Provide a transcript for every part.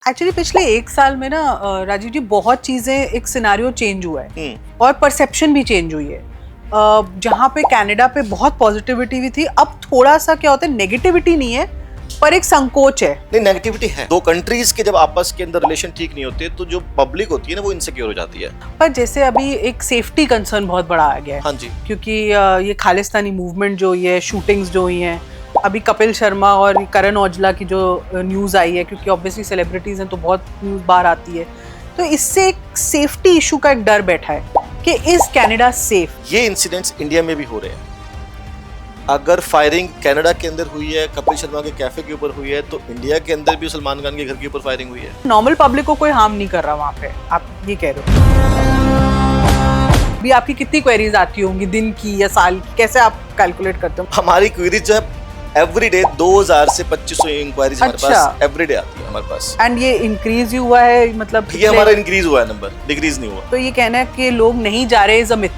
Actually पिछले एक साल में ना राजीव जी बहुत चीजें एक सिनारियो चेंज हुआ है और परसेप्शन भी चेंज हुई है। जहाँ पे कनाडा पे बहुत पॉजिटिविटी भी थी, अब थोड़ा सा क्या होता है, नेगेटिविटी नहीं है पर एक संकोच है। नहीं, नेगेटिविटी है। दो कंट्रीज के जब आपस के अंदर रिलेशन ठीक नहीं होते तो जो पब्लिक होती है ना वो इनसिक्योर हो जाती है। पर जैसे अभी एक सेफ्टी कंसर्न बहुत बड़ा आ गया है। हाँ जी। क्योंकि ये खालिस्तानी मूवमेंट जो हुई है, शूटिंग्स जो हुई हैं, अभी कपिल शर्मा और करण औजला की जो न्यूज़ आई है, क्योंकि ऑब्वियसली सेलिब्रिटीज हैं तो बहुत न्यूज़ बाहर आती है, तो इससे एक सेफ्टी इशू का एक डर बैठा है कि इज कनाडा सेफ। ये इंसिडेंट्स इंडिया में भी हो रहे हैं। अगर फायरिंग कनाडा के अंदर हुई है, कपिल शर्मा के कैफे के ऊपर हुई है, तो इंडिया के अंदर भी सलमान खान के घर के ऊपर फायरिंग हुई है। नॉर्मल पब्लिक को कोई हार्म नहीं कर रहा वहाँ पे, आप ये कह रहे हो। भी आपकी कितनी क्वेरीज आती होंगी दिन की या साल की, कैसे आप कैलकुलेट करते हो? हमारी क्वेरीज जो है एवरीडे 2000 से 2500 इंक्वायरीज हमारे पास एवरीडे आती है हमारे पास। एंड ये इंक्रीज ही हुआ है, मतलब ये हमारा इंक्रीज हुआ है, नंबर डिक्रीज नहीं हुआ। तो ये कहना है कि लोग नहीं जा रहे इज अ मिथ।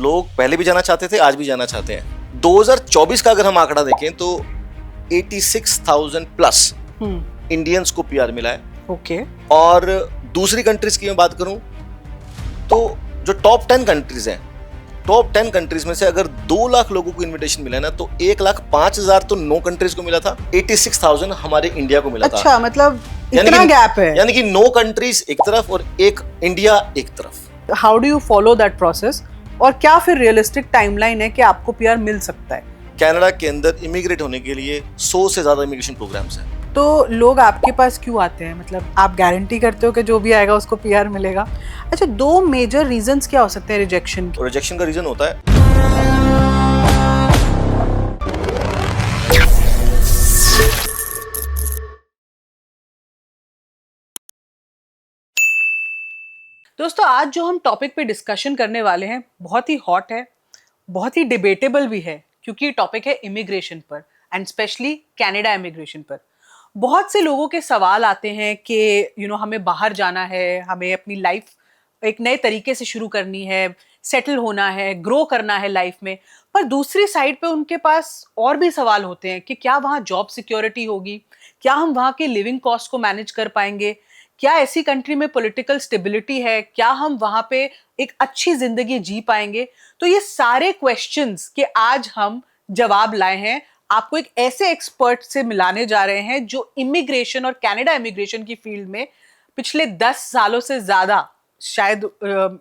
लोग पहले भी जाना चाहते थे, आज भी जाना चाहते हैं। 2024 का अगर हम आंकड़ा देखें तो 86,000 प्लस इंडियंस को पीआर मिला है। ओके। और दूसरी कंट्रीज की मैं बात करूं तो जो टॉप 10 कंट्रीज हैं, टॉप 10 कंट्रीज में से अगर 2 लाख लोगों को इनविटेशन मिला है ना, तो 1,05,000 तो 9 कंट्रीज को मिला था, 86,000 हमारे इंडिया को मिला था। अच्छा, मतलब इतना गैप है। यानी कि 9 कंट्रीज एक तरफ और एक इंडिया एक तरफ। How do you follow that process, और क्या फिर रियलिस्टिक टाइमलाइन है कि आपको पीआर मिल सकता है? कनाडा के अंदर इमिग्रेट होने के लिए 100 से ज्यादा इमिग्रेशन प्रोग्राम्स हैं। तो लोग आपके पास क्यों आते हैं? मतलब आप गारंटी करते हो कि जो भी आएगा उसको पीआर मिलेगा? अच्छा, 2 मेजर रीजंस क्या हो सकते हैं रिजेक्शन के? रिजेक्शन का रीजन होता है दोस्तों, आज जो हम टॉपिक पे डिस्कशन करने वाले हैं बहुत ही हॉट है, बहुत ही डिबेटेबल भी है, क्योंकि टॉपिक है इमिग्रेशन पर, एंड स्पेशली कनाडा इमिग्रेशन पर। बहुत से लोगों के सवाल आते हैं कि हमें बाहर जाना है, हमें अपनी लाइफ एक नए तरीके से शुरू करनी है, सेटल होना है, ग्रो करना है लाइफ में। पर दूसरी साइड पे उनके पास और भी सवाल होते हैं कि क्या वहाँ जॉब सिक्योरिटी होगी, क्या हम वहाँ के लिविंग कॉस्ट को मैनेज कर पाएंगे, क्या ऐसी कंट्री में पॉलिटिकल स्टेबिलिटी है, क्या हम वहाँ पे एक अच्छी जिंदगी जी पाएंगे। तो ये सारे क्वेश्चंस के आज हम जवाब लाए हैं, आपको एक ऐसे एक्सपर्ट से मिलाने जा रहे हैं जो इमिग्रेशन और कनाडा इमिग्रेशन की फील्ड में पिछले 10 सालों से ज्यादा, शायद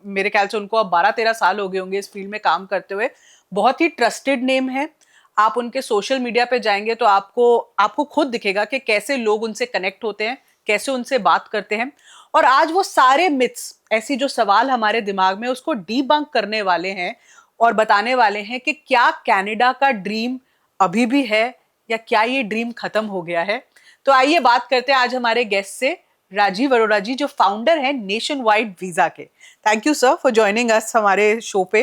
मेरे ख्याल से उनको अब 12-13 साल हो गए होंगे इस फील्ड में काम करते हुए। बहुत ही ट्रस्टेड नेम है। आप उनके सोशल मीडिया पे जाएंगे तो आपको खुद दिखेगा कि कैसे लोग उनसे कनेक्ट होते हैं, कैसे उनसे बात करते हैं। और आज वो सारे मिथ्स, ऐसी जो सवाल हमारे दिमाग में, उसको डीबंक करने वाले हैं और बताने वाले हैं कि क्या कनाडा का ड्रीम अभी भी है या क्या ये ड्रीम खत्म हो गया है। तो आइए बात करते हैं आज हमारे गेस्ट से, राजीव अरोड़ा जी, जो फाउंडर हैं नेशन वाइड वीजा के। Thank you sir for joining us हमारे शो पे।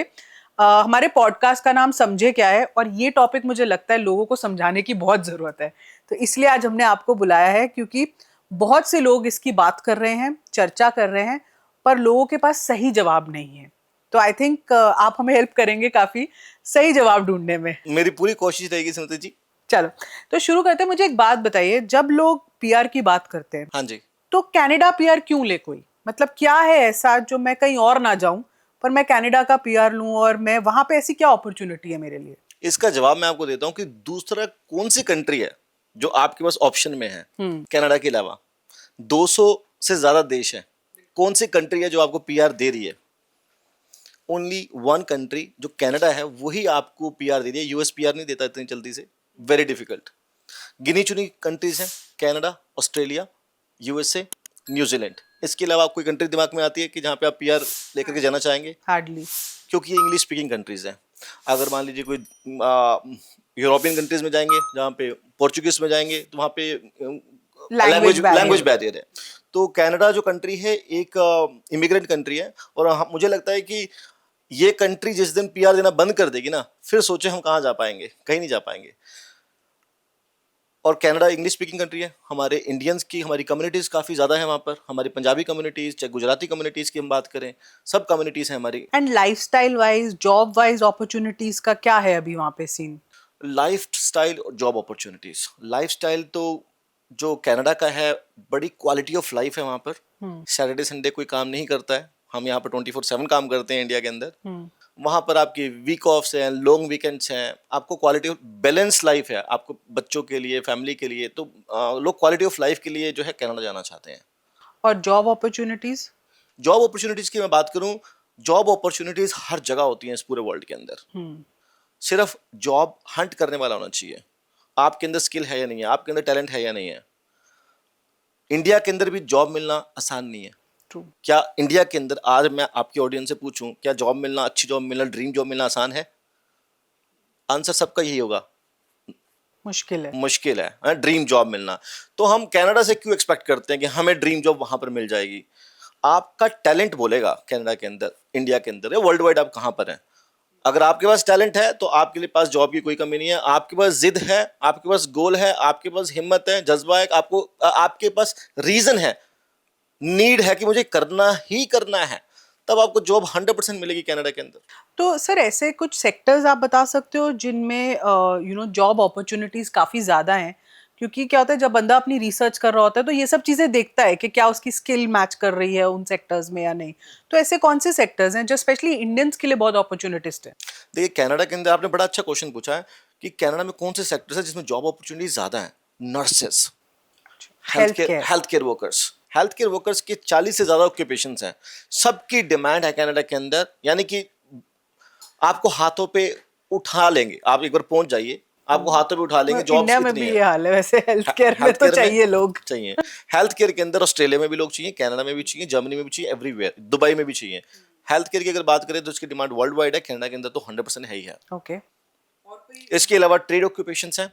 हमारे पॉडकास्ट का नाम समझे क्या है, और ये टॉपिक मुझे लगता है लोगों को समझाने की बहुत जरूरत है, तो इसलिए आज हमने आपको बुलाया है, क्योंकि बहुत से लोग इसकी बात कर रहे हैं, चर्चा कर रहे हैं, पर लोगों के पास सही जवाब नहीं है। तो आई थिंक आप हमें हेल्प करेंगे काफी सही जवाब ढूंढने में। मेरी पूरी कोशिश रहेगी सुनीता जी। चलो तो शुरू करते हैं। मुझे एक बात बताइए, जब लोग पीआर की बात करते हैं, हाँ जी, तो कनाडा पीआर क्यों ले कोई? मतलब क्या है ऐसा जो मैं कहीं और ना जाऊं पर मैं कनाडा का पीआर लूं, और मैं वहां पे ऐसी क्या अपॉर्चुनिटी है मेरे लिए? इसका जवाब मैं आपको देता हूँ कि दूसरा कौन सी कंट्री है जो आपके पास ऑप्शन में है कनाडा के अलावा। 200 से ज्यादा देश है, कौन सी कंट्री है जो आपको पीआर दे रही है? ओनली वन कंट्री, जो कनाडा है, वही आपको पीआर दे रही है। यूएस पीआर नहीं देता इतनी जल्दी से, वेरी डिफिकल्ट। गिनी चुनी कंट्रीज हैं, कनाडा, ऑस्ट्रेलिया, यूएसए, न्यूजीलैंड। इसके अलावा कोई कंट्री दिमाग में आती है कि जहाँ पे आप पीआर लेकर के जाना चाहेंगे? हार्डली। क्योंकि ये इंग्लिश स्पीकिंग कंट्रीज हैं। अगर मान लीजिए कोई यूरोपियन कंट्रीज में जाएंगे, जहाँ पे पोर्चुगीज में जाएंगे, तो वहाँ पे लैंग्वेज बैरियर है। तो कनाडा जो कंट्री है एक इमिग्रेंट कंट्री है, और मुझे लगता है कि ये कंट्री जिस दिन पीआर देना बंद कर देगी ना, फिर सोचे हम कहाँ जा पाएंगे, कहीं नहीं जा पाएंगे। और कनाडा इंग्लिश स्पीकिंग कंट्री है, हमारे इंडियंस की, हमारी कम्युनिटीज़ काफ़ी ज़्यादा है वहाँ पर। हमारी पंजाबी कम्युनिटीज़, चाहे गुजराती कम्युनिटीज़ की हम बात करें, सब कम्युनिटीज़ हैं हमारी। And lifestyle wise, job wise opportunities का क्या है अभी वहाँ पे सीन? लाइफ स्टाइल और जॉब अपॉर्चुनिटीज़। लाइफ स्टाइल तो जो कनाडा का है, बड़ी क्वालिटी ऑफ लाइफ है वहाँ पर। सैटरडे संडे कोई काम नहीं करता है, हम यहाँ पर 24/7 काम करते हैं इंडिया के अंदर। वहाँ पर आपकी वीक ऑफ्स हैं, लॉन्ग वीकेंड्स हैं, आपको क्वालिटी ऑफ बैलेंस लाइफ है, आपको बच्चों के लिए, फैमिली के लिए। तो लोग क्वालिटी ऑफ लाइफ के लिए जो है कनाडा जाना चाहते हैं। और जॉब अपॉर्चुनिटीज? जॉब अपॉर्चुनिटीज की मैं बात करूं, जॉब अपॉर्चुनिटीज हर जगह होती हैं इस पूरे वर्ल्ड के अंदर। सिर्फ जॉब हंट करने वाला होना चाहिए, आपके अंदर स्किल है या नहीं है, आपके अंदर टैलेंट है या नहीं है। इंडिया के अंदर भी जॉब मिलना आसान नहीं है। ट्रू। क्या इंडिया के अंदर, आज मैं आपकी ऑडियंस से पूछूं, क्या जॉब मिलना, अच्छी जॉब मिलना, ड्रीम जॉब मिलना आसान है? आंसर सबका यही होगा, मुश्किल है। मुश्किल है ड्रीम जॉब मिलना। तो हम कनाडा से क्यों एक्सपेक्ट करते हैं कि हमें ड्रीम जॉब वहां पर मिल जाएगी? आपका टैलेंट बोलेगा कनाडा के अंदर, इंडिया के अंदर, वर्ल्ड वाइड आप कहां पर हैं। अगर आपके पास टैलेंट है तो आपके लिए पास जॉब की कोई कमी नहीं है। आपके पास जिद है, आपके पास गोल है, आपके पास हिम्मत है, जज्बा है, आपको आपके पास रीजन है, नीड है कि मुझे करना ही करना है, तब आपको जॉब 100% मिलेगी कनाडा के अंदर। तो सर ऐसे कुछ सेक्टर्स आप बता सकते हो जिनमें जॉब अपॉर्चुनिटीज काफी ज्यादा हैं? क्योंकि क्या होता है, जब बंदा अपनी रिसर्च कर रहा होता है तो ये सब चीजें देखता है कि क्या उसकी स्किल मैच कर रही है उन सेक्टर्स में या नहीं। तो ऐसे कौन से सेक्टर्स हैं जो स्पेशली इंडियंस के लिए बहुत अपॉर्चुनिटिस्ट है? देखिए, कनाडा के अंदर आपने बड़ा अच्छा क्वेश्चन पूछा है कि कनाडा में कौन से सेक्टर्स है जिसमें जॉब अपॉर्चुनिटी ज्यादा है। Nurses, health care workers, health care workers के 40 से ज्यादा ऑक्यूपेशंस हैं, सबकी डिमांड है कनाडा के अंदर। यानी कि आपको हाथों पे उठा लेंगे, आप एक बार पहुंच जाइए, आपको हाथों पे उठा लेंगे। जॉब्स इंडिया में इतनी भी है, ये हाल है वैसे, हेल्थ केयर में तो चाहिए लोग। चाहिए हेल्थ केयर के अंदर। ऑस्ट्रेलिया में भी लोग चाहिए, कनाडा में भी चाहिए, जर्मनी में भी चाहिए, एवरीवेयर, दुबई में भी चाहिए। हेल्थ केयर की अगर बात करें तो इसकी डिमांड वर्ल्ड वाइड है, कनाडा के अंदर तो 100% है ही है। ओके। इसके अलावा ट्रेड ऑक्यूपेशंस हैं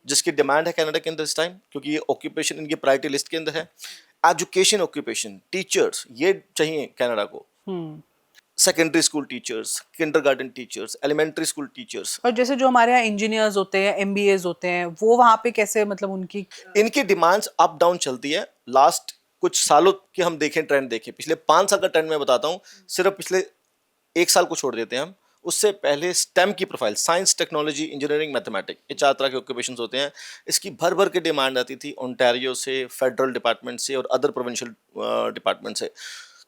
जिसकी डिमांड है कनाडा के अंदर इस टाइम, क्योंकि ये ऑक्यूपेशन इनकी प्रायोरिटी लिस्ट के अंदर है। एजुकेशन ऑक्यूपेशन, टीचर्स, ये चाहिए कनाडा को। Secondary school teachers, kindergarten teachers, elementary school teachers. और जैसे जो हमारे यहाँ इंजीनियर्स होते हैं, एमबीएस होते हैं, वो वहाँ पे कैसे, मतलब उनकी इनकी डिमांड्स अप डाउन चलती है। लास्ट कुछ सालों की हम देखें, ट्रेंड देखें, पिछले 5 साल का ट्रेंड मैं बताता हूँ, सिर्फ पिछले 1 साल को छोड़ देते हैं हम। उससे पहले स्टेम की profile, science, technology, engineering, mathematics, ये 4 तरह के ऑक्यूपेशंस होते हैं। इसकी भर भर के डिमांड आती थी ओंटारियो से, फेडरल डिपार्टमेंट से और अदर प्रोविंशियल डिपार्टमेंट से।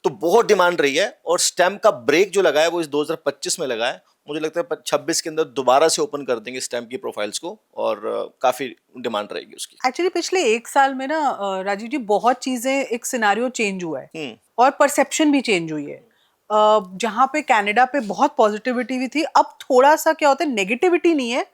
तो बहुत डिमांड रही है। और स्टेम का ब्रेक जो लगा है वो इस 2025 में लगा है। मुझे लगता है 26 के अंदर दोबारा से ओपन कर देंगे स्टेम की प्रोफाइल्स को, और काफी डिमांड रहेगी उसकी। एक्चुअली पिछले 1 साल में ना राजीव जी, बहुत चीजें, एक सिनारियो चेंज हुआ है और परसेप्शन भी चेंज हुई है। जहाँ पे कनाडा पे बहुत पॉजिटिविटी भी थी, अब थोड़ा सा क्या होता है, नेगेटिविटी नहीं है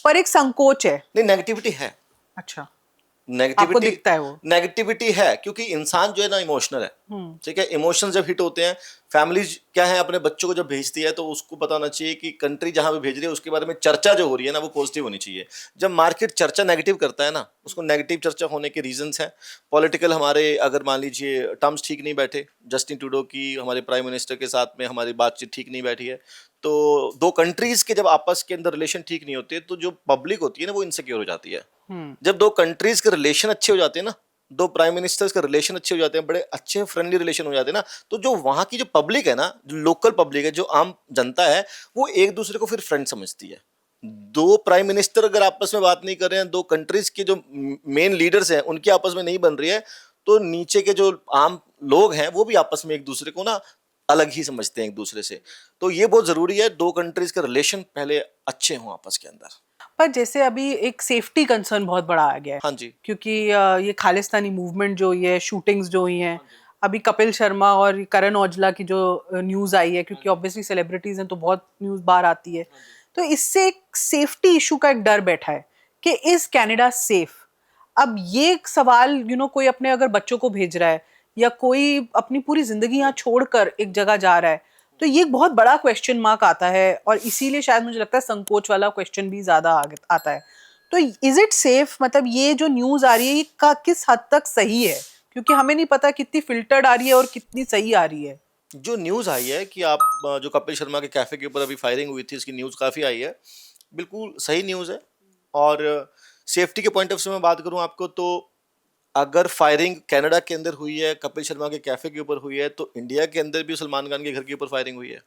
पर एक संकोच है। नहीं, नेगेटिविटी है। अच्छा, आपको नेगेटिविटी दिखता है वो? नेगेटिविटी है क्योंकि इंसान जो है ना इमोशनल है। ठीक है, इमोशन जब हिट होते हैं, फैमिलीज क्या है अपने बच्चों को जब भेजती है तो उसको पता होना चाहिए कि कंट्री जहां पे भेज रही है उसके बारे में चर्चा जो हो रही है ना वो पॉजिटिव होनी चाहिए। जब मार्केट चर्चा नेगेटिव करता है ना, उसको नेगेटिव चर्चा होने के रीजंस हैं पॉलिटिकल। हमारे अगर मान लीजिए टर्म्स ठीक नहीं बैठे, जस्टिन ट्रूडो की हमारे प्राइम मिनिस्टर के साथ में हमारी बातचीत ठीक नहीं बैठी है, तो दो कंट्रीज के जब आपस के अंदर रिलेशन ठीक नहीं होते तो जो पब्लिक होती है ना वो इनसिक्योर हो जाती है। जब दो कंट्रीज के रिलेशन अच्छे हो जाते हैं ना, दो प्राइम मिनिस्टर्स के रिलेशन अच्छे हो जाते हैं, बड़े अच्छे फ्रेंडली रिलेशन हो जाते हैं ना, तो जो वहां की जो पब्लिक है ना, जो लोकल पब्लिक है, जो आम जनता है, वो एक दूसरे को फिर फ्रेंड समझती है। दो प्राइम मिनिस्टर अगर आपस में बात नहीं कर रहे हैं, दो कंट्रीज के जो मेन लीडर्स हैं उनकी आपस में नहीं बन रही है, तो नीचे के जो आम लोग हैं वो भी आपस में एक दूसरे को ना अलग ही समझते हैं एक दूसरे से। तो ये बहुत जरूरी है, दो कंट्रीज के रिलेशन पहले अच्छे हों आपस के अंदर। पर जैसे अभी एक सेफ्टी कंसर्न बहुत बड़ा आ गया है। हाँ जी। क्योंकि ये खालिस्तानी मूवमेंट जो हुई है, शूटिंग्स जो हुई हैं, अभी कपिल शर्मा और करण औजला की जो न्यूज आई है, क्योंकि ऑब्वियसली सेलिब्रिटीज हैं तो बहुत न्यूज बाहर आती है, तो इससे एक सेफ्टी इशू का एक डर बैठा है कि इज कनाडा सेफ? अब ये एक सवाल, कोई अपने अगर बच्चों को भेज रहा है या कोई अपनी पूरी जिंदगी यहाँ छोड़कर एक जगह जा रहा है, तो ये एक बहुत बड़ा क्वेश्चन मार्क आता है, और इसीलिए शायद मुझे लगता है संकोच वाला क्वेश्चन भी ज्यादा आता है। तो इज इट सेफ? मतलब ये जो न्यूज आ रही है, ये का किस हद तक सही है? क्योंकि हमें नहीं पता कितनी फिल्टर्ड आ रही है और कितनी सही आ रही है। जो न्यूज़ आई है कि आप जो कपिल शर्मा के कैफे के ऊपर अभी फायरिंग हुई थी, इसकी न्यूज़ काफ़ी आई है, बिल्कुल सही न्यूज़ है। और सेफ्टी के पॉइंट ऑफ से मैं बात करूं आपको, तो अगर फायरिंग कनाडा के अंदर हुई है, कपिल शर्मा के कैफे के ऊपर हुई है, तो इंडिया के अंदर भी सलमान खान के घर के ऊपर फायरिंग हुई है।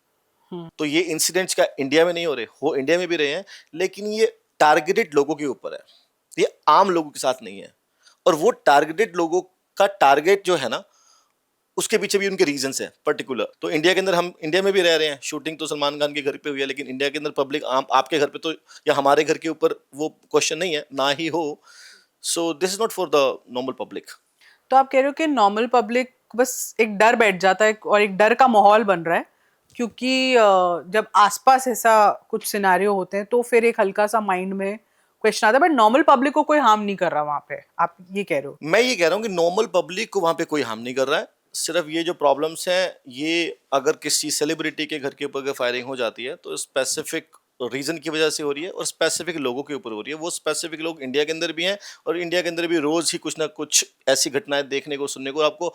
तो ये इंसिडेंट्स का इंडिया में नहीं हो रहे, हो इंडिया में भी रहे हैं, लेकिन ये टारगेटेड लोगों के ऊपर है, ये आम लोगों के साथ नहीं है। और वो टारगेटेड लोगों का टारगेट जो है ना, उसके पीछे भी उनके रीजंस है पर्टिकुलर। तो इंडिया के अंदर, हम इंडिया में भी रह रहे हैं, शूटिंग तो सलमान खान के घर पे हुई है, लेकिन इंडिया के अंदर पब्लिक आपके घर पे तो, या हमारे घर के ऊपर वो क्वेश्चन नहीं है, ना ही हो। So this is not for the normal public. तो आप कह रहे हो कि नॉर्मल पब्लिक बस एक डर बैठ जाता है और एक डर का माहौल बन रहा है, क्योंकि जब आसपास ऐसा कुछ सिनारियो होते हैं तो फिर एक हल्का सा माइंड में क्वेश्चन आता है, बट नॉर्मल पब्लिक को कोई हार्म नहीं कर रहा वहां पे, आप ये कह रहे हो? मैं ये कह रहा हूँ कि नॉर्मल पब्लिक को वहां पे कोई हार्म नहीं कर रहा है। सिर्फ ये जो प्रॉब्लम्स हैं, ये अगर किसी सेलिब्रिटी के घर के ऊपर अगर फायरिंग हो जाती है तो स्पेसिफिक रीजन की वजह से हो रही है और स्पेसिफिक लोगों के ऊपर हो रही है। वो स्पेसिफिक लोग इंडिया के अंदर भी हैं, और इंडिया के अंदर भी रोज ही कुछ ना कुछ ऐसी घटनाएं देखने को, सुनने को आपको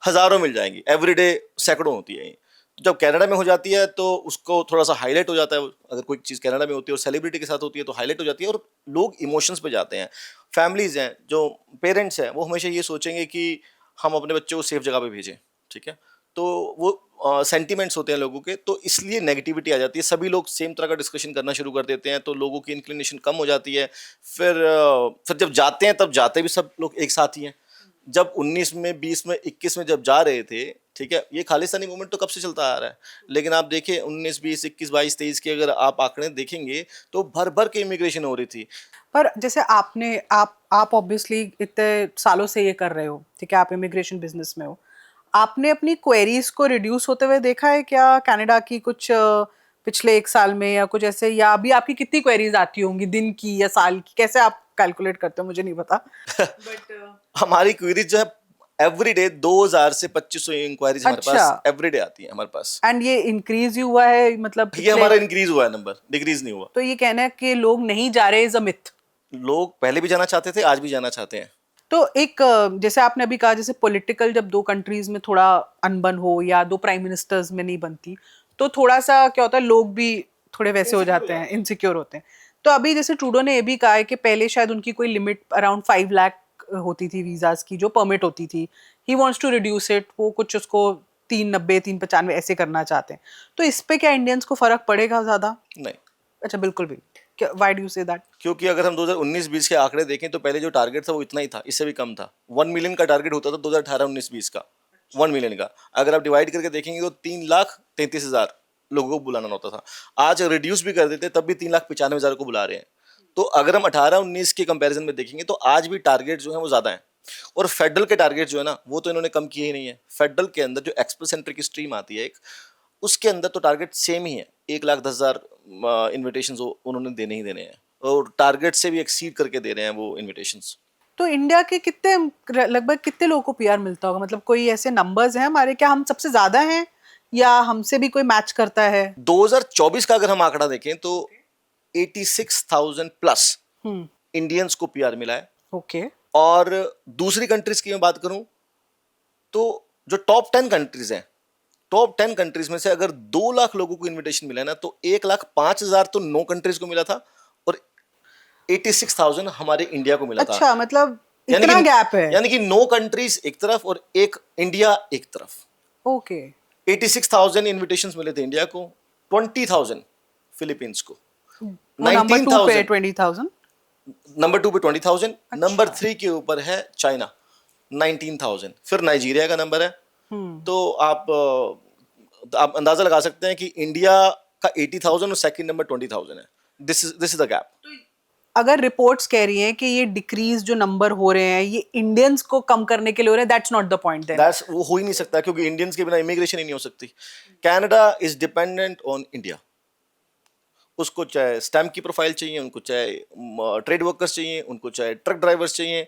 हजारों मिल जाएंगी। एवरीडे सैकड़ों होती है। तो जब कनाडा में हो जाती है तो उसको थोड़ा सा हाईलाइट हो जाता है। अगर कोई चीज़ कनाडा में होती है और सेलिब्रिटी के साथ होती है तो हाईलाइट हो जाती है, और लोग इमोशंस पे जाते हैं। फैमिलीज हैं, जो पेरेंट्स हैं, वो हमेशा ये सोचेंगे कि हम अपने बच्चों को सेफ जगह पे भेजें, ठीक है। तो वो सेंटिमेंट्स होते हैं लोगों के, तो इसलिए नेगेटिविटी आ जाती है। सभी लोग सेम तरह का डिस्कशन करना शुरू कर देते हैं, तो लोगों की इंक्लिनेशन कम हो जाती है। फिर जब जाते हैं, तब जाते भी सब लोग एक साथ ही हैं। जब 19 में, 20 में, 21 में जब जा रहे थे, ठीक है, ये खालिस्तानी मूवमेंट तो कब से चलता आ रहा है, लेकिन आप देखिए 19, 20, 21, 22, 23 के अगर आप आंकड़े देखेंगे तो भर भर के इमिग्रेशन हो रही थी। पर जैसे आप ऑब्वियसली इतने सालों से ये कर रहे हो, ठीक है, आप इमिग्रेशन बिजनेस में हो, आपने अपनी क्वेरीज को रिड्यूस होते हुए देखा है क्या कनाडा की कुछ पिछले एक साल में, या कुछ ऐसे, या अभी आपकी कितनी क्वेरीज आती होंगी दिन की या साल की, कैसे आप कैलकुलेट करते हो, मुझे नहीं पता। बट हमारी क्वेरीज जो है एवरीडे 2000 से 2500 इंक्वायरीज हमारे अच्छा, पास एवरीडे आती है हमारे पास। एंड ये इंक्रीज ही हुआ है, मतलब ये हमारा इंक्रीज हुआ है, नंबर डिक्रीज नहीं हुआ। तो ये कहना है कि लोग नहीं जा रहे इज अ मिथ। लोग पहले भी जाना चाहते थे, आज भी जाना चाहते हैं। तो एक जैसे आपने अभी कहा, जैसे पॉलिटिकल जब दो कंट्रीज में थोड़ा अनबन हो या दो प्राइम मिनिस्टर्स में नहीं बनती, तो थोड़ा सा क्या होता है, लोग भी थोड़े वैसे हो जाते हैं, इनसिक्योर होते हैं। तो अभी जैसे ट्रूडो ने ये भी कहा है कि पहले शायद उनकी कोई लिमिट अराउंड 5 लाख होती थी वीजाज की, जो परमिट होती थी। He wants to reduce it, वो कुछ उसको 390, 395 ऐसे करना चाहते हैं। तो इस पे क्या इंडियंस को फर्क पड़ेगा ज्यादा? नहीं, अच्छा, बिल्कुल भी। Why do you say that? क्योंकि अगर हम 2019-20 के आंकड़े देखें तो पहले जो टारगेट था वो इतना ही था, इससे भी कम था। 1 मिलियन का टारगेट होता था 2018-19-20 का, 1 मिलियन का। अगर आप डिवाइड करके देखेंगे तो 3,33,000 लोगों को बुलाना होता था। आज रिड्यूस भी कर देते तब भी 3,95,000 को बुला रहे हैं। तो अगर हम 18-19 के कंपैरिजन में देखेंगे तो आज भी टारगेट जो है वो ज़्यादा है। और फेडरल के टारगेट जो है ना, वो तो इन्होंने कम किए ही नहीं है। फेडरल के अंदर जो एक्सप्रेस सेंटर की स्ट्रीम आती है एक, उसके अंदर तो टारगेट सेम ही है, 1,10,000 इन्विटेशन उन्होंने देने ही देने हैं, और टारगेट से भी एक्सीड करके दे रहे हैं वो इन्विटेशंस। तो इंडिया के कितने, लगभग कितने लोगों को पीआर मिलता होगा? मतलब कोई ऐसे नंबर्स हैं हमारे, क्या हम सबसे ज्यादा हैं या हमसे भी कोई मैच करता है? 2024 का अगर हम आंकड़ा देखें तो 86,000 प्लस हम्म। इंडियंस को पीआर मिला है। ओके। और दूसरी कंट्रीज की मैं बात करूं तो जो टॉप 10 कंट्रीज हैं, टॉप 10 कंट्रीज में से अगर 2 लाख लोगों को इनविटेशन मिला है ना, तो 1,05,000 तो 9 कंट्रीज को मिला था, और 86,000 हमारे इंडिया को मिला था। अच्छा, मतलब इतना गैप है? यानी कि 9 कंट्रीज एक तरफ और एक इंडिया एक तरफ। ओके। 86,000 इन्विटेशंस मिले थे इंडिया को, 20,000 फिलीपींस को, नंबर 2 पे 19,000 20,000। नंबर 2 पे 20,000, नंबर 3 के ऊपर है चाइना 19,000, फिर नाइजीरिया का नंबर है। तो आप अंदाजा लगा सकते हैं कि इंडिया का 80,000 और सेकंड नंबर 20,000 है। This is the gap. अगर रिपोर्ट्स कह रही हैं कि ये डिक्रीज जो नंबर हो रहे हैं ये इंडियंस को कम करने के लिए हो रहे हैं, that's not the point then. That's, वो हो ही नहीं सकता, क्योंकि इंडियंस के बिना इमिग्रेशन ही नहीं हो सकती। Canada is dependent on India. उसको चाहे स्टैम्प की प्रोफाइल चाहिए, उनको चाहे ट्रेड वर्कर्स चाहिए, उनको चाहे ट्रक ड्राइवर्स चाहिए,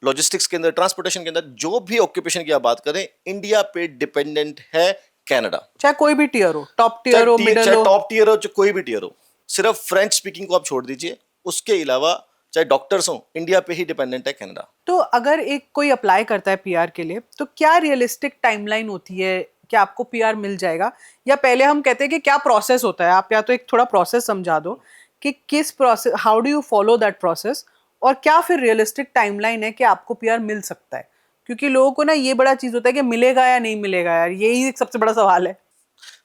लॉजिस्टिक्स के अंदर, ट्रांसपोर्टेशन के अंदर, जो भी ऑक्यूपेशन की आप बात करें, इंडिया पे डिपेंडेंट है कनाडा। चाहे कोई भी टीयर हो, टॉप टीयर हो, मिडिल चाहे हो। टॉप टीयर हो, चाहे कोई भी टीयर हो, सिर्फ फ्रेंच स्पीकिंग को आप छोड़ दीजिए, उसके अलावा चाहे डॉक्टर्स हो, इंडिया पे ही डिपेंडेंट है कनाडा। तो अगर एक कोई अप्लाई करता है पीआर के लिए, तो क्या रियलिस्टिक टाइमलाइन होती है कि आपको पीआर मिल जाएगा? या पहले हम कहते हैं कि क्या प्रोसेस होता है, आप या तो एक थोड़ा प्रोसेस समझा दो कि किस process, how do you follow that process, और क्या फिर रियलिस्टिक टाइमलाइन है कि आपको पीआर मिल सकता है? क्योंकि लोगों को ना ये बड़ा चीज होता है कि मिलेगा या नहीं मिलेगा, यार यही एक सबसे बड़ा सवाल है।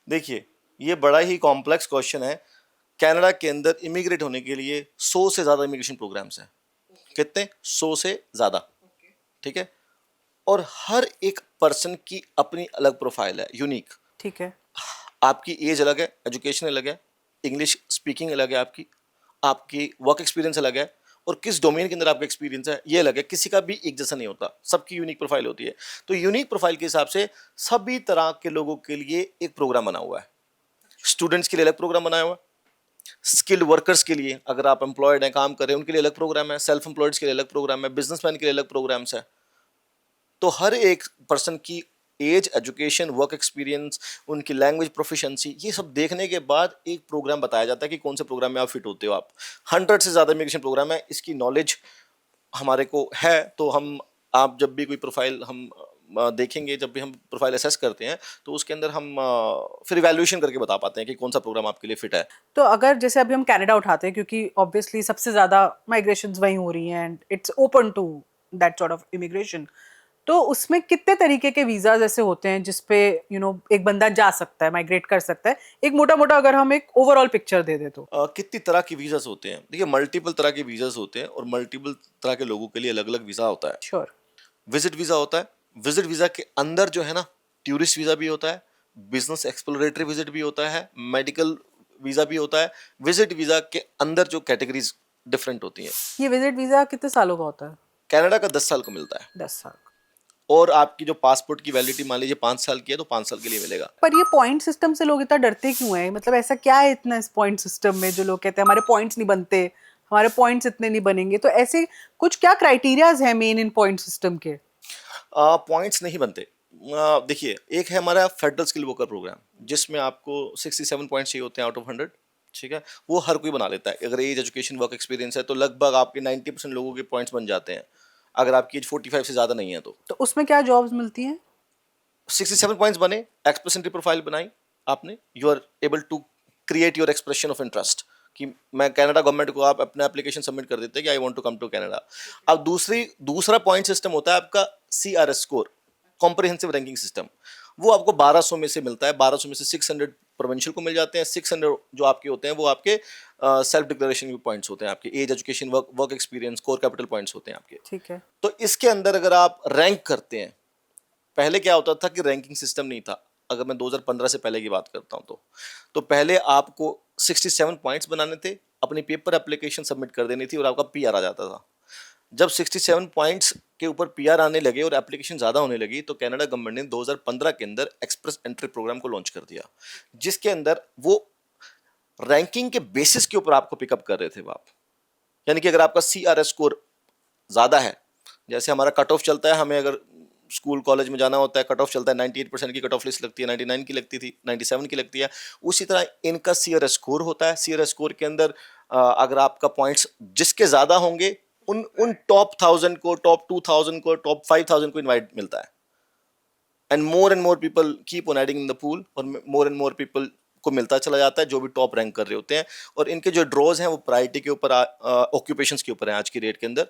देखिए, ये बड़ा ही कॉम्प्लेक्स क्वेश्चन है। कनाडा के अंदर इमिग्रेट होने के लिए 100 से ज्यादा इमिग्रेशन प्रोग्राम्स हैं। कितने? 100 से ज्यादा। ठीक है। और हर एक पर्सन की अपनी अलग प्रोफाइल है, यूनिक। ठीक है। आपकी एज अलग है, एजुकेशन अलग है, इंग्लिश स्पीकिंग अलग है आपकी, आपकी वर्क एक्सपीरियंस अलग है, और किस डोमेन के अंदर आपका एक्सपीरियंस है ये अलग है। किसी का भी एक जैसा नहीं होता, सबकी यूनिक प्रोफाइल होती है। तो यूनिक प्रोफाइल के हिसाब से सभी तरह के लोगों के लिए एक प्रोग्राम बना हुआ है। स्टूडेंट्स के लिए अलग प्रोग्राम बनाया हुआ है, स्किल्ड वर्कर्स के लिए, अगर आप एम्प्लॉयड हैं, काम कर रहे हैं, उनके लिए अलग प्रोग्राम है, सेल्फ एम्प्लॉयड्स के लिए अलग प्रोग्राम है, बिजनेसमैन के लिए अलग प्रोग्राम्स है। तो हर एक पर्सन की एज, एजुकेशन, वर्क एक्सपीरियंस, उनकी लैंग्वेज प्रोफिशिएंसी, ये सब देखने के बाद एक प्रोग्राम बताया जाता है कि कौन से प्रोग्राम में आप फिट होते हो। आप 100 से ज़्यादा इमिग्रेशन प्रोग्राम है, इसकी नॉलेज हमारे को है। तो हम, आप जब भी कोई प्रोफाइल हम देखेंगे, जब भी हम प्रोफाइल असेस करते हैं, तो उसके अंदर हम फिर इवैल्यूएशन करके बता पाते हैं कि कौन सा प्रोग्राम आपके लिए फिट है। तो अगर जैसे अभी हम कनाडा उठाते हैं, क्योंकि ऑब्वियसली सबसे ज्यादा माइग्रेशंस वहीं हो रही हैं and it's open to that sort of immigration, तो उसमें कितने तरीके के वीजाज ऐसे होते हैं जिसपे एक बंदा जा सकता है, माइग्रेट कर सकता है? एक मोटा मोटा अगर हम एक ओवरऑल पिक्चर दे दे तो कितनी तरह के वीज़ास होते हैं? देखिए, मल्टीपल तरह के वीज़ास होते हैं, और मल्टीपल तरह के लोगों के लिए अलग अलग वीज़ा होता है। श्योर। विजिट वीज़ा होता है, विजिट वीज़ा के अंदर जो है ना, टूरिस्ट वीज़ा भी होता है, बिजनेस एक्सप्लोरेटरी विजिट भी होता है, मेडिकल वीज़ा भी होता है। विजिट वीज़ा के अंदर जो कैटेगरीज डिफरेंट होती हैं। ये विजिट वीजा कितने सालों का होता है? कनाडा का 10 साल का मिलता है, 10 साल का। और आपकी जो पासपोर्ट की वैलिडिटी मान लीजिए 5 साल की है, तो 5 साल के लिए मिलेगा। पर ये पॉइंट सिस्टम से लोग इतना डरते क्यों हैं? मतलब ऐसा क्या है इतना इस पॉइंट सिस्टम में जो लोग कहते हैं हमारे पॉइंट्स नहीं बनते, हमारे पॉइंट्स इतने नहीं बनेंगे? तो ऐसे कुछ क्या क्राइटेरियाज हैं मेन इन पॉइंट सिस्टम के? पॉइंट्स नहीं बनते। देखिए, एक है हमारा फेडरल स्किल वर्कर प्रोग्राम, जिसमें आपको 67 पॉइंट्स चाहिए होते हैं आउट ऑफ 100। ठीक है, वो हर कोई बना लेता है। अगर एज, एजुकेशन, वर्क एक्सपीरियंस है, तो लगभग आपके 90% लोगों के पॉइंट्स बन जाते हैं, अगर आपकी एज 45 से ज़्यादा नहीं है तो। तो उसमें क्या जॉब्स मिलती हैं? 67 पॉइंट्स बने, एक्सप्रेस प्रोफाइल बनाई आपने, you are able to create your expression of interest कि मैं कनाडा गवर्नमेंट को, आप अपना एप्लीकेशन सबमिट कर देते हैं कि I want to come to Canada. अब दूसरा पॉइंट सिस्टम होता है आपका CRS score, comprehensive ranking system. वो आपको 1200 में से मिलता है। 1200 में से 600 प्रोविंशियल को मिल जाते हैं। 600 जो आपके होते हैं वो आपके सेल्फ डिक्लेरेशन पॉइंट्स होते हैं, आपके age, education, work experience, core capital points होते हैं आपके। ठीक है। तो इसके अंदर अगर आप रैंक करते हैं, पहले क्या होता था कि रैंकिंग सिस्टम नहीं था। अगर मैं 2015 से पहले की बात करता हूं, तो पहले आपको 67 पॉइंट्स बनाने थे, अपनी पेपर एप्लीकेशन सबमिट कर देनी थी, और आपका PR आ जाता था। जब 67 पॉइंट्स के ऊपर PR आने लगे और एप्लीकेशन ज़्यादा होने लगी, तो कनाडा गवर्नमेंट ने 2015 के अंदर एक्सप्रेस एंट्री प्रोग्राम को लॉन्च कर दिया, जिसके अंदर वो रैंकिंग के बेसिस के ऊपर आपको पिकअप कर रहे थे वो आप। यानी कि अगर आपका CRS स्कोर ज़्यादा है, जैसे हमारा कट ऑफ चलता है, हमें अगर स्कूल कॉलेज में जाना होता है, कट ऑफ चलता है 98% की कट ऑफ लिस्ट लगती है, 99 की लगती थी, 97 की लगती है। उसी तरह इनका CRS स्कोर होता है। CRS स्कोर के अंदर अगर आपका पॉइंट्स जिसके ज़्यादा होंगे, उन टॉप 1000 को, टॉप 2000 को, टॉप 5000 को इनवाइट मिलता है। And more people keep on adding in the pool, और मोर पीपल को मिलता चला जाता है जो भी टॉप रैंक कर रहे होते हैं। और इनके जो ड्रॉज हैं वो प्रायोरिटी के ऊपर, ऑक्यूपेशंस के ऊपर है आज की डेट के अंदर।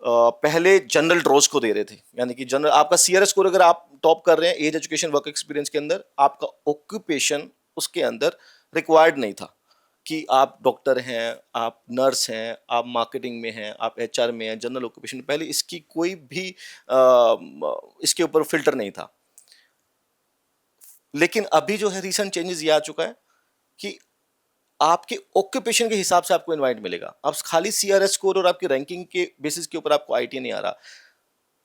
पहले जनरल ड्रॉज को दे रहे थे, यानी कि जनरल आपका CRS स्कोर अगर आप टॉप कर रहे हैं एज, एजुकेशन, वर्क एक्सपीरियंस के अंदर, आपका ऑक्यूपेशन उसके अंदर रिक्वायर्ड नहीं था कि आप डॉक्टर हैं, आप नर्स हैं, आप मार्केटिंग में हैं, आप HR में हैं, जनरल ऑक्यूपेशन। पहले इसकी कोई भी इसके ऊपर फिल्टर नहीं था। लेकिन अभी जो है रिसेंट चेंजेस ये आ चुका है कि आपके ऑक्यूपेशन के हिसाब से आपको इनवाइट मिलेगा। अब खाली CRS स्कोर और आपकी रैंकिंग के बेसिस के ऊपर आपको IT नहीं आ रहा,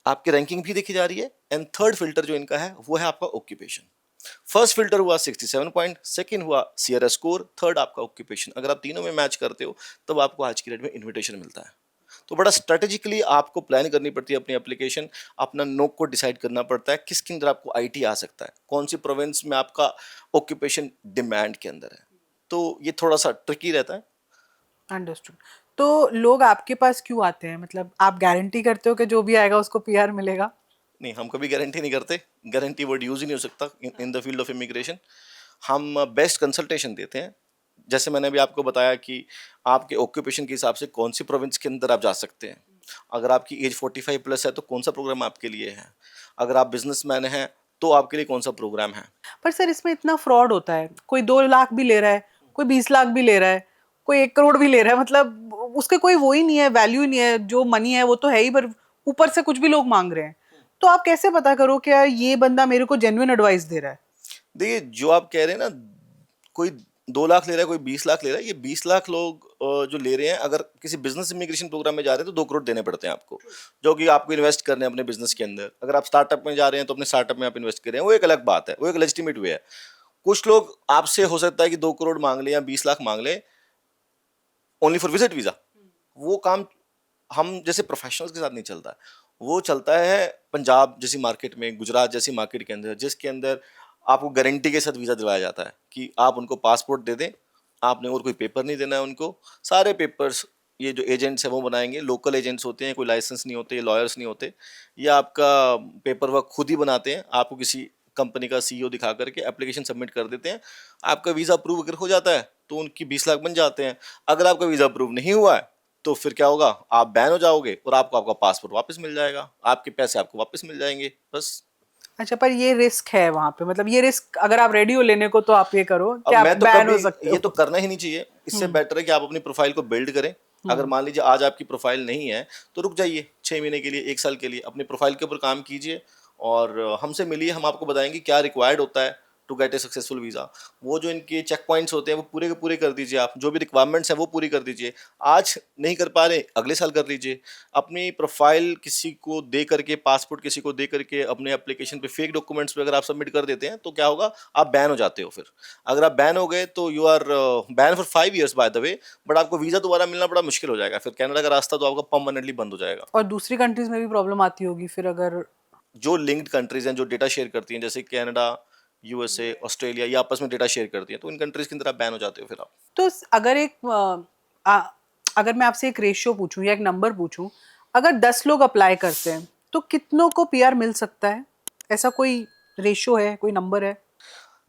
आपकी रैंकिंग भी देखी जा रही है। एंड थर्ड फिल्टर जो इनका है वो है आपका ऑक्यूपेशन। फर्स्ट फिल्टर हुआ 67 पॉइंट, सेकंड हुआ CRS स्कोर, थर्ड आपका ऑक्यूपेशन। अगर आप तीनों में मैच करते हो तब आपको आज की डेट में इन्विटेशन मिलता है। तो बड़ा स्ट्रेटेजिकली आपको प्लान करनी पड़ती है अपनी एप्लीकेशन, अपना नोक को डिसाइड करना पड़ता है किसके अंदर आपको IT आ सकता है, कौन सी प्रोविंस में आपका ऑक्यूपेशन डिमांड के अंदर है। तो ये थोड़ा सा ट्रिकी रहता है। अंडरस्टूड। तो लोग आपके पास क्यों आते हैं? मतलब आप गारंटी करते हो कि जो भी आएगा उसको PR मिलेगा? नहीं, हम कभी गारंटी नहीं करते। गारंटी वर्ड यूज ही नहीं हो सकता in the field of immigration. हम बेस्ट कंसल्टेशन देते हैं। जैसे मैंने अभी आपको बताया कि आपके ऑक्यूपेशन के हिसाब से कौन सी प्रोविंस के अंदर आप जा सकते हैं। अगर आपकी एज 45 प्लस है तो कौन सा प्रोग्राम आपके लिए है। अगर आप बिजनेसमैन हैं तो आपके लिए कौन सा प्रोग्राम है। पर सर इसमें इतना फ्रॉड होता है, कोई 2 लाख भी ले रहा है, कोई 20 लाख भी ले रहा है, कोई 1 करोड़ भी ले रहा है। मतलब उसके कोई वो ही नहीं है, वैल्यू ही नहीं है। जो मनी है वो तो है ही, पर ऊपर से कुछ भी लोग मांग रहे हैं, तो आप कैसे पता करो क्या ये बंदा मेरे को जेन्युइन एडवाइस दे रहा है? देखिए, जो आप कह रहे हैं ना, कोई 2 लाख ले रहा है, कोई 20 लाख ले रहा है, ये 20 लाख लोग जो ले रहे हैं, अगर किसी बिजनेस इमिग्रेशन प्रोग्राम में जा रहे हैं तो 2 करोड़ देने पड़ते हैं आपको, जो कि आपको इन्वेस्ट करने हैं अपने बिजनेस के अंदर। अगर आप स्टार्टअप में जा रहे हैं तो अपने स्टार्टअप में आप इन्वेस्ट कर रहे हैं, वो एक अलग बात है, वो एक लेजिटिमेट वे है। कुछ लोग आपसे हो सकता है कि 2 करोड़ मांग ले या 20 लाख मांग ले ओनली फॉर विजिट वीजा। वो काम हम जैसे प्रोफेशनल्स के साथ नहीं चलता है। वो चलता है पंजाब जैसी मार्केट में, गुजरात जैसी मार्केट के अंदर, जिसके अंदर आपको गारंटी के साथ वीज़ा दिलाया जाता है कि आप उनको पासपोर्ट दे दें, आपने और कोई पेपर नहीं देना है उनको। सारे पेपर्स ये जो एजेंट्स हैं वो बनाएंगे, लोकल एजेंट्स होते हैं, कोई लाइसेंस नहीं होते, लॉयर्स नहीं होते। ये आपका पेपर वर्क खुद ही बनाते हैं, आपको किसी कंपनी का सीईओ दिखा करके एप्लीकेशन सबमिट कर देते हैं। आपका वीज़ा अप्रूव अगर हो जाता है तो उनकी 20 लाख बन जाते हैं। अगर आपका वीज़ा अप्रूव नहीं हुआ है तो फिर क्या होगा, आप बैन हो जाओगे और आपको आपका पासपोर्ट वापस मिल जाएगा, आपके पैसे आपको वापस मिल जाएंगे, बस। अच्छा, पर ये रिस्क है वहां पे, मतलब ये रिस्क अगर आप रेडी हो लेने को तो आप ये करो कि अब आप मैं तो बैन कभी, हो सकते ये हो। तो करना ही नहीं चाहिए। इससे बेटर है कि आप अपनी प्रोफाइल को बिल्ड करें। अगर मान लीजिए आज आपकी प्रोफाइल नहीं है तो रुक जाइए, 6 महीने के लिए, 1 साल के लिए अपनी प्रोफाइल के ऊपर काम कीजिए और हमसे मिलिए। हम आपको बताएंगे क्या रिक्वायर्ड होता है to get a successful visa. वो जो इनके चेक पॉइंट्स होते हैं वो पूरे के पूरे कर दीजिए। आप जो भी रिक्वायरमेंट्स हैं वो पूरी कर दीजिए। आज नहीं कर पा रहे, अगले साल कर लीजिए। अपनी प्रोफाइल किसी को दे करके, पासपोर्ट किसी को दे करके, अपने एप्लीकेशन पे फेक डॉक्यूमेंट्स पे अगर आप सबमिट कर देते हैं तो क्या होगा, आप बैन हो जाते हो। फिर अगर आप बैन हो गए तो you are ban for 5 years by the way, but आपको वीज़ा दोबारा मिलना बड़ा मुश्किल हो जाएगा। फिर कनाडा का रास्ता तो आपका परमानेंटली बंद हो जाएगा। और दूसरी कंट्रीज में भी प्रॉब्लम आती होगी फिर अगर। जो लिंक्ड कंट्रीज हैं, जो डेटा शेयर करती हैं, जैसे कनाडा, यूएसए, ऑस्ट्रेलिया, ये आपस में डेटा शेयर करती हैं, तो इन कंट्रीज के अंदर आप बैन हो जाते हो फिर आप। तो अगर अगर मैं आपसे एक रेशियो पूछूं या एक नंबर पूछूं, अगर 10 लोग अप्लाई करते हैं तो कितनों को पीआर मिल सकता है? ऐसा कोई रेशियो है, कोई नंबर है?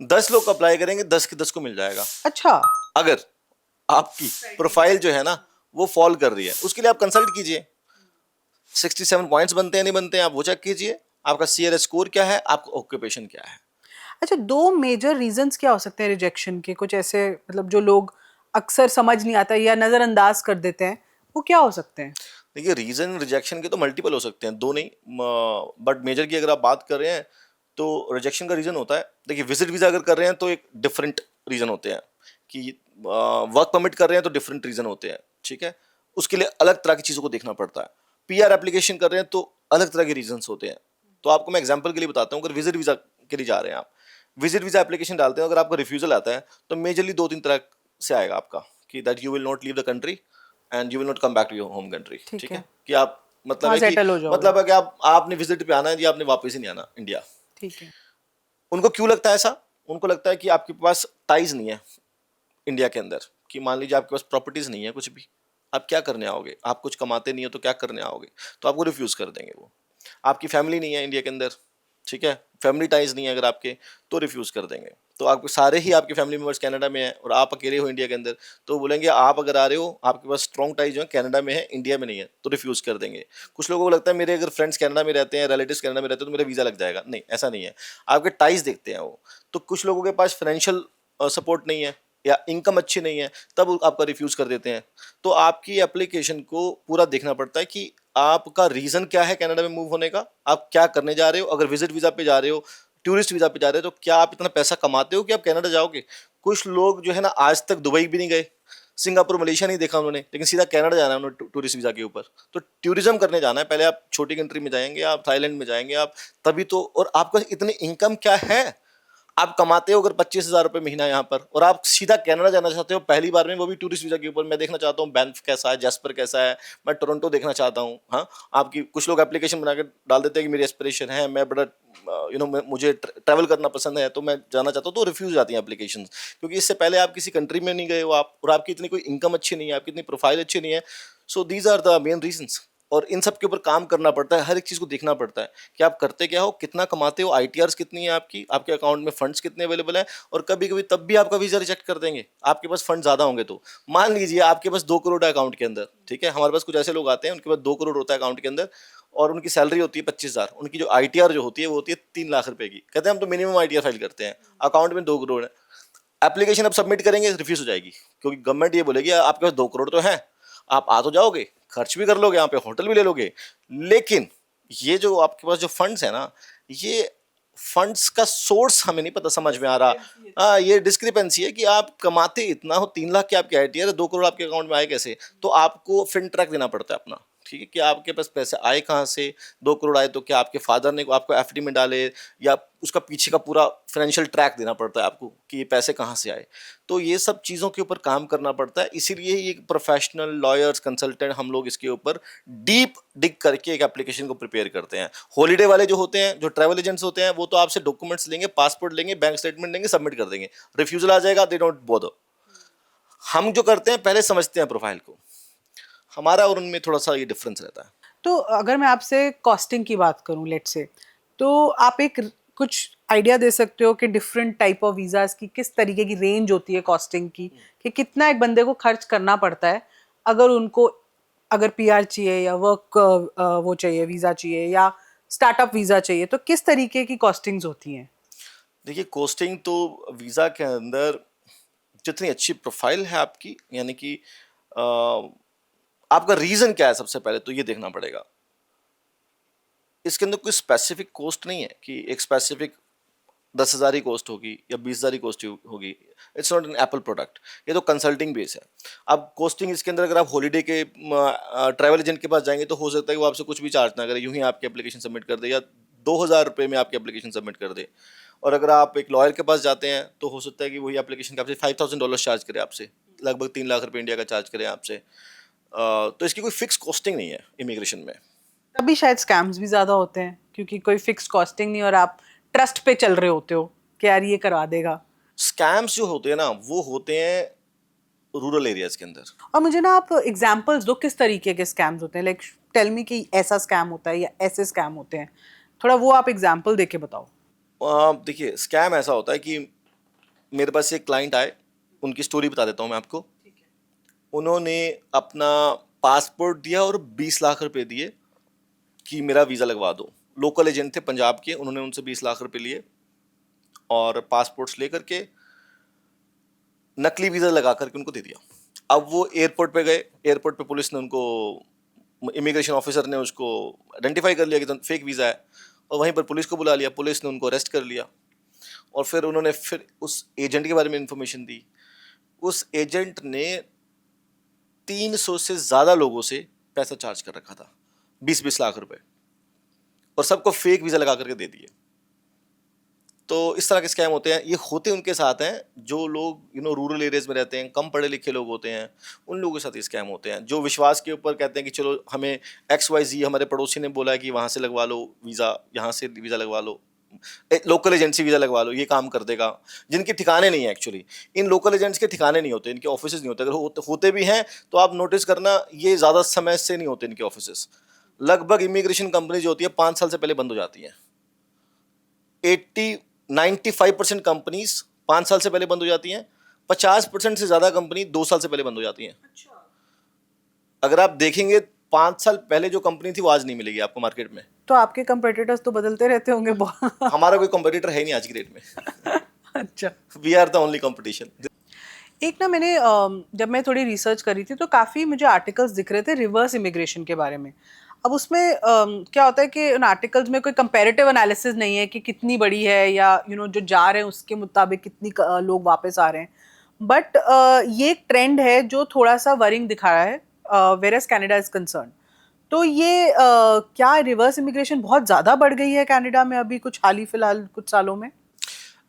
10 लोग अप्लाई करेंगे, 10 के 10 को मिल जाएगा। अच्छा। अगर आपकी प्रोफाइल जो है ना वो फॉल कर रही है, उसके लिए आप कंसल्ट कीजिए। 67 पॉइंट्स बनते हैं नहीं बनते हैं, आप वो चेक कीजिए। आपका सीआरएस स्कोर क्या है, आपका ऑक्यूपेशन क्या है। अच्छा, दो मेजर रीजंस क्या हो सकते हैं रिजेक्शन के? कुछ ऐसे मतलब जो लोग अक्सर समझ नहीं आता या नजरअंदाज कर देते हैं, वो क्या हो सकते हैं? देखिए, रीजन रिजेक्शन के तो मल्टीपल हो सकते हैं, दो नहीं। बट मेजर की अगर आप बात कर रहे हैं तो रिजेक्शन का रीजन होता है, देखिए विजिट वीजा अगर कर रहे हैं तो एक डिफरेंट रीजन होते हैं, कि वर्क परमिट कर रहे हैं तो डिफरेंट रीजन होते हैं, ठीक है। उसके लिए अलग तरह की चीज़ों को देखना पड़ता है। पीआर एप्लीकेशन कर रहे हैं तो अलग तरह के रीजंस होते हैं। तो आपको मैं एग्जांपल के लिए बताता हूँ। अगर विजिट वीजा के लिए जा रहे हैं आप, विजिट वीजा एप्लीकेशन डालते हैं, अगर आपका रिफ्यूजल आता है तो मेजरली 2-3 तरह से आएगा आपका, कि that you will not leave the country and you will not come back to your home country, ठीक ठीक है। है। कि आप मतलब वहाँ है कि सेटल हो जाओगे। मतलब है कि आप आपने विजिट पे आना है या आपने वापस ही नहीं आना इंडिया। ठीक है। उनको क्यों लगता है ऐसा? उनको लगता है कि आपके पास टाइज नहीं है इंडिया के अंदर, कि मान लीजिए आपके पास प्रॉपर्टीज नहीं है कुछ भी, आप क्या करने आओगे? आप कुछ कमाते नहीं हो तो क्या करने आओगे? तो आपको रिफ्यूज कर देंगे वो। आपकी फैमिली नहीं है इंडिया के अंदर, ठीक है, फैमिली टाइज नहीं है अगर आपके, तो रिफ्यूज कर देंगे। तो आपके सारे ही आपके फैमिली मेम्बर्स कनाडा में हैं और आप अकेले हो इंडिया के अंदर, तो बोलेंगे आप अगर आ रहे हो, आपके पास स्ट्रॉन्ग टाइज जो है कनाडा में है, इंडिया में नहीं है, तो रिफ्यूज कर देंगे। कुछ लोगों को लगता है मेरे अगर फ्रेंड्स कनाडा में रहते हैं, रिलेटिव्स कनाडा में रहते हैं तो मेरा वीज़ा लग जाएगा। नहीं, ऐसा नहीं है। आपके टाइज देखते हैं वो। तो कुछ लोगों के पास फाइनेंशियल सपोर्ट नहीं है या इनकम अच्छी नहीं है, तब आपका रिफ्यूज कर देते हैं। तो आपकी एप्लीकेशन को पूरा देखना पड़ता है कि आपका रीजन क्या है कनाडा में मूव होने का, आप क्या करने जा रहे हो। अगर विजिट वीजा पे जा रहे हो, टूरिस्ट वीजा पे जा रहे हो, तो क्या आप इतना पैसा कमाते हो कि आप कनाडा जाओगे? कुछ लोग जो है ना आज तक दुबई भी नहीं गए, सिंगापुर मलेशिया नहीं देखा उन्होंने, लेकिन सीधा कनाडा जाना है उन्होंने टूरिस्ट वीजा के ऊपर। तो टूरिज्म करने जाना है, पहले आप छोटी कंट्री में जाएंगे, आप थाईलैंड में जाएंगे आप, तभी तो। और आपका इतनी इनकम क्या है, आप कमाते हो अगर 25,000 रुपये महीना यहाँ पर, और आप सीधा कनाडा जाना चाहते हो पहली बार में, वो भी टूरिस्ट वीजा के ऊपर। मैं देखना चाहता हूँ बैंफ कैसा है, जैस्पर कैसा है, मैं टोरंटो देखना चाहता हूँ। हाँ, आपकी कुछ लोग एप्लीकेशन बना के डाल देते हैं कि मेरी एस्पिरेशन है, मैं बड़ा मुझे ट्रैवल करना पसंद है तो मैं जाना चाहता हूँ, तो रिफ्यूज जाती हैं एप्लीकेशन, क्योंकि इससे पहले आप किसी कंट्री में नहीं गए हो आप, और आपकी इतनी कोई इनकम अच्छी नहीं है, आपकी इतनी प्रोफाइल अच्छी नहीं है। So these are the main reasons. और इन सब के ऊपर काम करना पड़ता है, हर एक चीज़ को देखना पड़ता है कि आप करते क्या हो, कितना कमाते हो, आईटीआरस कितनी है आपकी, आपके अकाउंट में फंड्स कितने अवेलेबल हैं। और कभी कभी तब भी आपका वीज़ा रिजेक्ट कर देंगे, आपके पास फंड ज़्यादा होंगे तो। मान लीजिए आपके पास 2 करोड़ है अकाउंट के अंदर, ठीक है, हमारे पास कुछ ऐसे लोग आते हैं उनके पास 2 करोड़ होता है अकाउंट के अंदर, और उनकी सैलरी होती है 25,000, उनकी जो आईटीआर जो होती है वो होती है 3 लाख रुपए की। कहते हैं हम तो मिनिमम आईटीआर फाइल करते हैं, अकाउंट में 2 करोड़ है। एप्लीकेशन आप सबमिट करेंगे, रिफ्यूज हो जाएगी, क्योंकि गवर्नमेंट ये बोलेगी आपके पास 2 करोड़ तो है, आप आ तो जाओगे, खर्च भी कर लोगे, यहाँ पे होटल भी ले लोगे, लेकिन ये जो आपके पास जो फंड्स है ना, ये फंड्स का सोर्स हमें नहीं पता समझ में आ रहा। हाँ, ये डिस्क्रिपेंसी है कि आप कमाते इतना हो, 3 लाख की आपकी आईटी है, 2 करोड़ आपके अकाउंट में आए कैसे? तो आपको फिन ट्रैक देना पड़ता है अपना, ठीक है, कि आपके पास पैसे आए कहाँ से, 2 करोड़ आए तो क्या आपके फादर ने आपको एफडी में डाले, या उसका पीछे का पूरा फाइनेंशियल ट्रैक देना पड़ता है आपको कि ये पैसे कहाँ से आए। तो ये सब चीज़ों के ऊपर काम करना पड़ता है, इसीलिए ये प्रोफेशनल लॉयर्स कंसल्टेंट हम लोग इसके ऊपर डीप डिग करके एक एप्लीकेशन को प्रिपेयर करते हैं। हॉलीडे वाले जो होते हैं, जो ट्रैवल एजेंट्स होते हैं, वो तो आपसे डॉक्यूमेंट्स लेंगे, पासपोर्ट लेंगे, बैंक स्टेटमेंट लेंगे, सबमिट कर देंगे, रिफ्यूजल आ जाएगा, दे डोंट बॉदर। हम जो करते हैं पहले समझते हैं प्रोफाइल को, हमारा और उनमें थोड़ा सा ये डिफरेंस रहता है। तो अगर मैं आपसे कॉस्टिंग की बात करूं लेट्स से, तो आप एक कुछ आइडिया दे सकते हो कि डिफरेंट टाइप ऑफ वीज़ाज की किस तरीके की रेंज होती है कॉस्टिंग की, कि कितना एक बंदे को खर्च करना पड़ता है अगर उनको, अगर पीआर चाहिए या वर्क वो चाहिए, वीज़ा चाहिए या स्टार्टअप वीज़ा चाहिए, तो किस तरीके की कॉस्टिंग्स होती हैं? देखिए, कॉस्टिंग तो वीज़ा के अंदर जितनी अच्छी प्रोफाइल है आपकी, यानी कि अ, आपका रीज़न क्या है, सबसे पहले तो ये देखना पड़ेगा। इसके अंदर कोई स्पेसिफिक कॉस्ट नहीं है कि एक स्पेसिफिक 10,000 ही कॉस्ट होगी या 20,000 ही कॉस्ट होगी। It's not an apple product, ये तो कंसल्टिंग बेस है। अब कॉस्टिंग इसके अंदर अगर आप हॉलीडे के ट्रैवल एजेंट के पास जाएंगे तो हो सकता है कि वो आपसे कुछ भी चार्ज ना करे, यूं ही आपकी एप्लीकेशन सबमिट कर दे, या 2,000 रुपये में आपकी एप्लीकेशन सबमिट कर दे। और अगर आप एक लॉयर के पास जाते हैं तो हो सकता है कि वही एप्लीकेशन का आपसे $5,000 चार्ज करे, आपसे लगभग 3 लाख रुपये इंडिया का चार्ज करे आपसे। तो इसकी कोई फिक्स कॉस्टिंग नहीं है इमिग्रेशन में। तभी शायद स्कैम्स भी ज़्यादा होते हैं, क्योंकि कोई फिक्स कॉस्टिंग नहीं और आप ट्रस्ट पे चल रहे होते हो कि यार ये करवा देगा। स्कैम्स जो होते हैं ना, वो होते हैं रूरल एरियाज के अंदर। और मुझे ना आप एग्जांपल्स दो किस तरीके के स्कैम्स होते हैं, लाइक टेल मी कि ऐसा स्कैम होता है या ऐसे स्कैम होते हैं, थोड़ा वो आप एग्जांपल दे के बताओ। देखिए, स्कैम ऐसा होता है कि मेरे पास एक क्लाइंट आए, उनकी स्टोरी बता देता हूँ मैं आपको। उन्होंने अपना पासपोर्ट दिया और 20 लाख रुपए दिए कि मेरा वीज़ा लगवा दो। लोकल एजेंट थे पंजाब के, उन्होंने उनसे 20 लाख रुपए लिए और पासपोर्ट्स लेकर के नकली वीज़ा लगा करके उनको दे दिया। अब वो एयरपोर्ट पे गए, एयरपोर्ट पे पुलिस ने उनको, इमिग्रेशन ऑफिसर ने उसको आइडेंटिफाई कर लिया कि तो फेक वीज़ा है, और वहीं पर पुलिस को बुला लिया, पुलिस ने उनको अरेस्ट कर लिया। और फिर उन्होंने फिर उस एजेंट के बारे में इंफॉर्मेशन दी। उस एजेंट ने 300 से ज़्यादा लोगों से पैसा चार्ज कर रखा था, 20-20 लाख रुपए, और सबको फेक वीज़ा लगा करके दे दिए। तो इस तरह के स्कैम होते हैं, ये होते उनके साथ हैं जो लोग रूरल एरियाज में रहते हैं, कम पढ़े लिखे लोग होते हैं, उन लोगों के साथ ये स्कैम होते हैं, जो विश्वास के ऊपर कहते हैं कि चलो हमें XYZ हमारे पड़ोसी ने बोला है कि वहाँ से लगवा लो वीज़ा, यहाँ से वीज़ा लगवा लो, लोकल एजेंसी वीज़ा लगवा लो, ये काम कर देगा। जिनके ठिकाने नहीं है, एक्चुअली इन लोकल एजेंट्स के ठिकाने नहीं होते, इनके ऑफिस नहीं होते। अगर होते भी हैं तो आप नोटिस करना, ये ज़्यादा समय से नहीं होते इनके ऑफिस। लगभग इमिग्रेशन कंपनी जो होती है 5 साल से पहले बंद हो जाती है। 95% कंपनीज 5 साल से पहले बंद हो जाती हैं। 50% से ज़्यादा कंपनी 2 साल से पहले बंद हो जाती हैं। अगर आप देखेंगे 5 साल पहले जो कंपनी थी वो आज नहीं मिलेगी आपको मार्केट में। तो आपके कंपेटिटर्स तो बदलते रहते होंगे बहुत। हमारा कोई कंपटीटर है ही नहीं आज की डेट में। अच्छा, we are the only competition. एक ना मैंने जब मैं थोड़ी रिसर्च करी थी तो काफ़ी मुझे आर्टिकल्स दिख रहे थे रिवर्स इमिग्रेशन के बारे में। अब उसमें क्या होता है कि उन आर्टिकल्स में कोई कंपैरेटिव एनालिसिस नहीं है कि कितनी बड़ी है या जो जा रहे हैं उसके मुताबिक कितनी लोग वापस आ रहे हैं, बट ये एक ट्रेंड है जो थोड़ा सा वरिंग दिखा रहा है वेरएस कनाडा इज कंसर्न। तो ये क्या रिवर्स इमिग्रेशन बहुत ज़्यादा बढ़ गई है कनाडा में अभी कुछ हाल ही फिलहाल कुछ सालों में?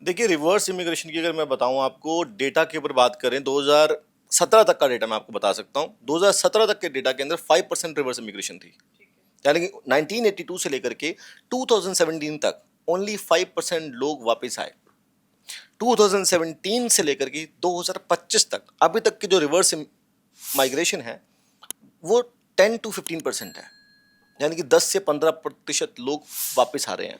देखिए, रिवर्स इमिग्रेशन की अगर मैं बताऊं आपको, डेटा के ऊपर बात करें, 2017 तक का डेटा मैं आपको बता सकता हूं। 2017 तक के डेटा के अंदर 5% रिवर्स इमिग्रेशन थी, यानी कि 1982 से लेकर के 2017 तक ओनली 5% लोग वापस आए। 2017 से लेकर के 2025 तक अभी तक की जो रिवर्स माइग्रेशन है वो 10 to 15% है, यानी कि 10 से 15% लोग वापस आ रहे हैं।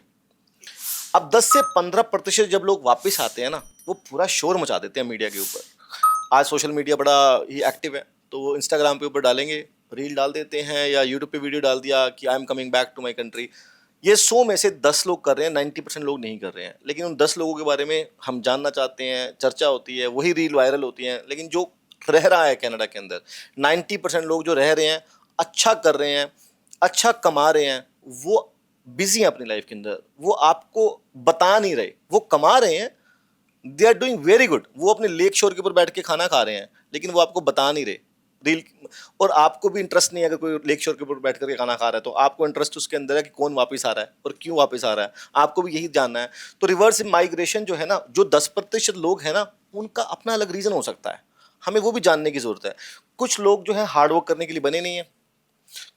अब 10 से 15% जब लोग वापस आते हैं ना, वो पूरा शोर मचा देते हैं मीडिया के ऊपर। आज सोशल मीडिया बड़ा ही एक्टिव है, तो वो इंस्टाग्राम पे ऊपर डालेंगे, रील डाल देते हैं, या यूट्यूब पे वीडियो डाल दिया कि I am coming back to my country. ये 100 में से 10 लोग कर रहे हैं, 90% लोग नहीं कर रहे हैं। लेकिन उन 10 लोगों के बारे में हम जानना चाहते हैं, चर्चा होती है, वही रील वायरल होती है। लेकिन जो रह रहा है कनाडा के अंदर, 90% लोग जो रह रहे हैं अच्छा कर रहे हैं, अच्छा कमा रहे हैं, वो बिजी हैं अपनी लाइफ के अंदर, वो आपको बता नहीं रहे, वो कमा रहे हैं, they are doing very good, वो अपने लेक शोर के ऊपर बैठ के खाना खा रहे हैं, लेकिन वो आपको बता नहीं रहे रील। और आपको भी इंटरेस्ट नहीं है, अगर कोई लेक शोर के ऊपर बैठ करके खाना खा रहा है तो आपको इंटरेस्ट उसके अंदर है कि कौन वापस आ रहा है और क्यों वापस आ रहा है, आपको भी यही जानना है। तो रिवर्स माइग्रेशन जो है ना, जो 10% लोग हैं ना, उनका अपना अलग रीजन हो सकता है, हमें वो भी जानने की जरूरत है। कुछ लोग जो है हार्ड वर्क करने के लिए बने नहीं है,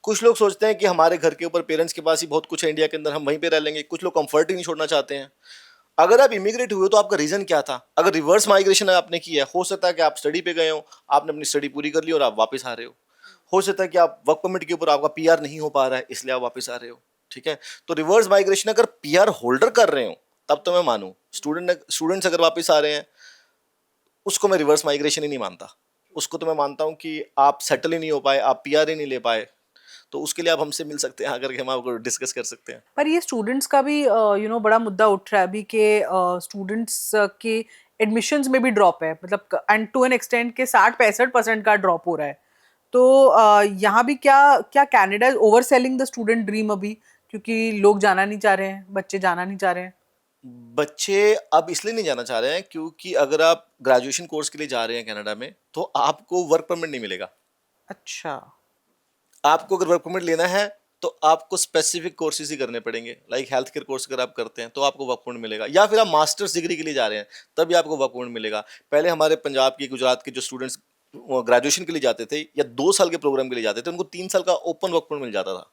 कुछ लोग सोचते हैं कि हमारे घर के ऊपर पेरेंट्स के पास ही बहुत कुछ है इंडिया के अंदर, हम वहीं पे रह लेंगे, कुछ लोग कंफर्ट ही नहीं छोड़ना चाहते हैं। अगर आप इमिग्रेट हुए तो आपका रीजन क्या था? अगर रिवर्स माइग्रेशन आपने किया है, हो सकता है कि आप स्टडी पे गए हो, आपने अपनी स्टडी पूरी कर ली और आप वापस आ रहे हो सकता है कि आप वर्क परमिट के ऊपर आपका पीआर नहीं हो पा रहा है इसलिए आप वापस आ रहे हो, ठीक है। तो रिवर्स माइग्रेशन अगर पीआर होल्डर कर रहे हो तब तो मैं मानूं, स्टूडेंट्स अगर वापस आ रहे हैं उसको मैं रिवर्स माइग्रेशन ही नहीं मानता, उसको तो मैं मानता हूं कि आप सेटल ही नहीं हो पाए, आप पीआर ही नहीं ले पाए, तो उसके लिए आप हमसे मिल सकते हैं, आकर के हम आपको डिस्कस कर सकते हैं। पर ये स्टूडेंट्स का भी बड़ा मुद्दा उठ रहा है अभी के स्टूडेंट्स के एडमिशन्स में भी ड्रॉप है, मतलब एंड टू एन एक्सटेंट के 60-65% का ड्रॉप हो रहा है। तो यहाँ भी क्या क्या Canada is over selling the student dream अभी, क्योंकि लोग जाना नहीं चाह रहे हैं, बच्चे जाना नहीं चाह रहे हैं। बच्चे अब इसलिए नहीं जाना चाह रहे हैं क्योंकि अगर आप ग्रेजुएशन कोर्स के लिए जा रहे हैं कनाडा में तो आपको वर्क परमिट नहीं मिलेगा। अच्छा। आपको अगर वर्क परमिट लेना है तो आपको स्पेसिफिक कोर्सेज ही करने पड़ेंगे, लाइक हेल्थ केयर कोर्स अगर आप करते हैं तो आपको वर्क परमिट मिलेगा, या फिर आप मास्टर्स डिग्री के लिए जा रहे हैं तभी आपको वर्क परमिट मिलेगा। पहले हमारे पंजाब के, गुजरात के जो स्टूडेंट्स ग्रेजुएशन के लिए जाते थे या 2 साल के प्रोग्राम के लिए जाते थे, उनको 3 साल का ओपन वर्क परमिट मिल जाता था,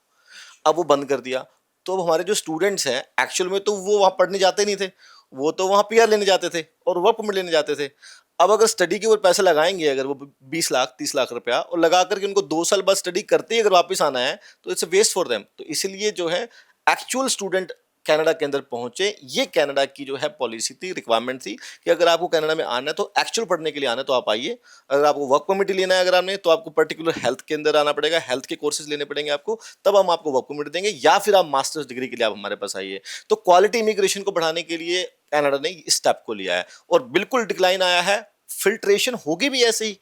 अब वो बंद कर दिया। तो अब हमारे जो स्टूडेंट्स हैं एक्चुअल में तो वो वहाँ पढ़ने जाते नहीं थे, वो तो वहाँ पीआर लेने जाते थे और वर्क परमिट लेने जाते थे। अब अगर स्टडी के ऊपर पैसे लगाएंगे, अगर वो 20 लाख 30 लाख रुपया और लगा करके उनको 2 साल बाद स्टडी करते ही अगर वापस आना है तो इट्स वेस्ट फॉर देम। तो इसीलिए जो है एक्चुअल स्टूडेंट कनाडा के अंदर पहुंचे, ये कनाडा की जो है पॉलिसी थी, रिक्वायरमेंट थी कि अगर आपको कनाडा में आना है तो एक्चुअल पढ़ने के लिए आना है तो आप आइए। अगर आपको वर्क परमिट लेना है अगर आपने, तो आपको पर्टिकुलर हेल्थ के अंदर आना पड़ेगा, हेल्थ के कोर्सेज लेने पड़ेंगे आपको, तब हम आपको वर्क परमिट देंगे, या फिर आप मास्टर्स डिग्री के लिए आप हमारे पास आइए। तो क्वालिटी इमिग्रेशन को बढ़ाने के लिए कनाडा ने इस स्टेप को लिया है और बिल्कुल डिक्लाइन आया है। फिल्ट्रेशन होगी भी ऐसे ही,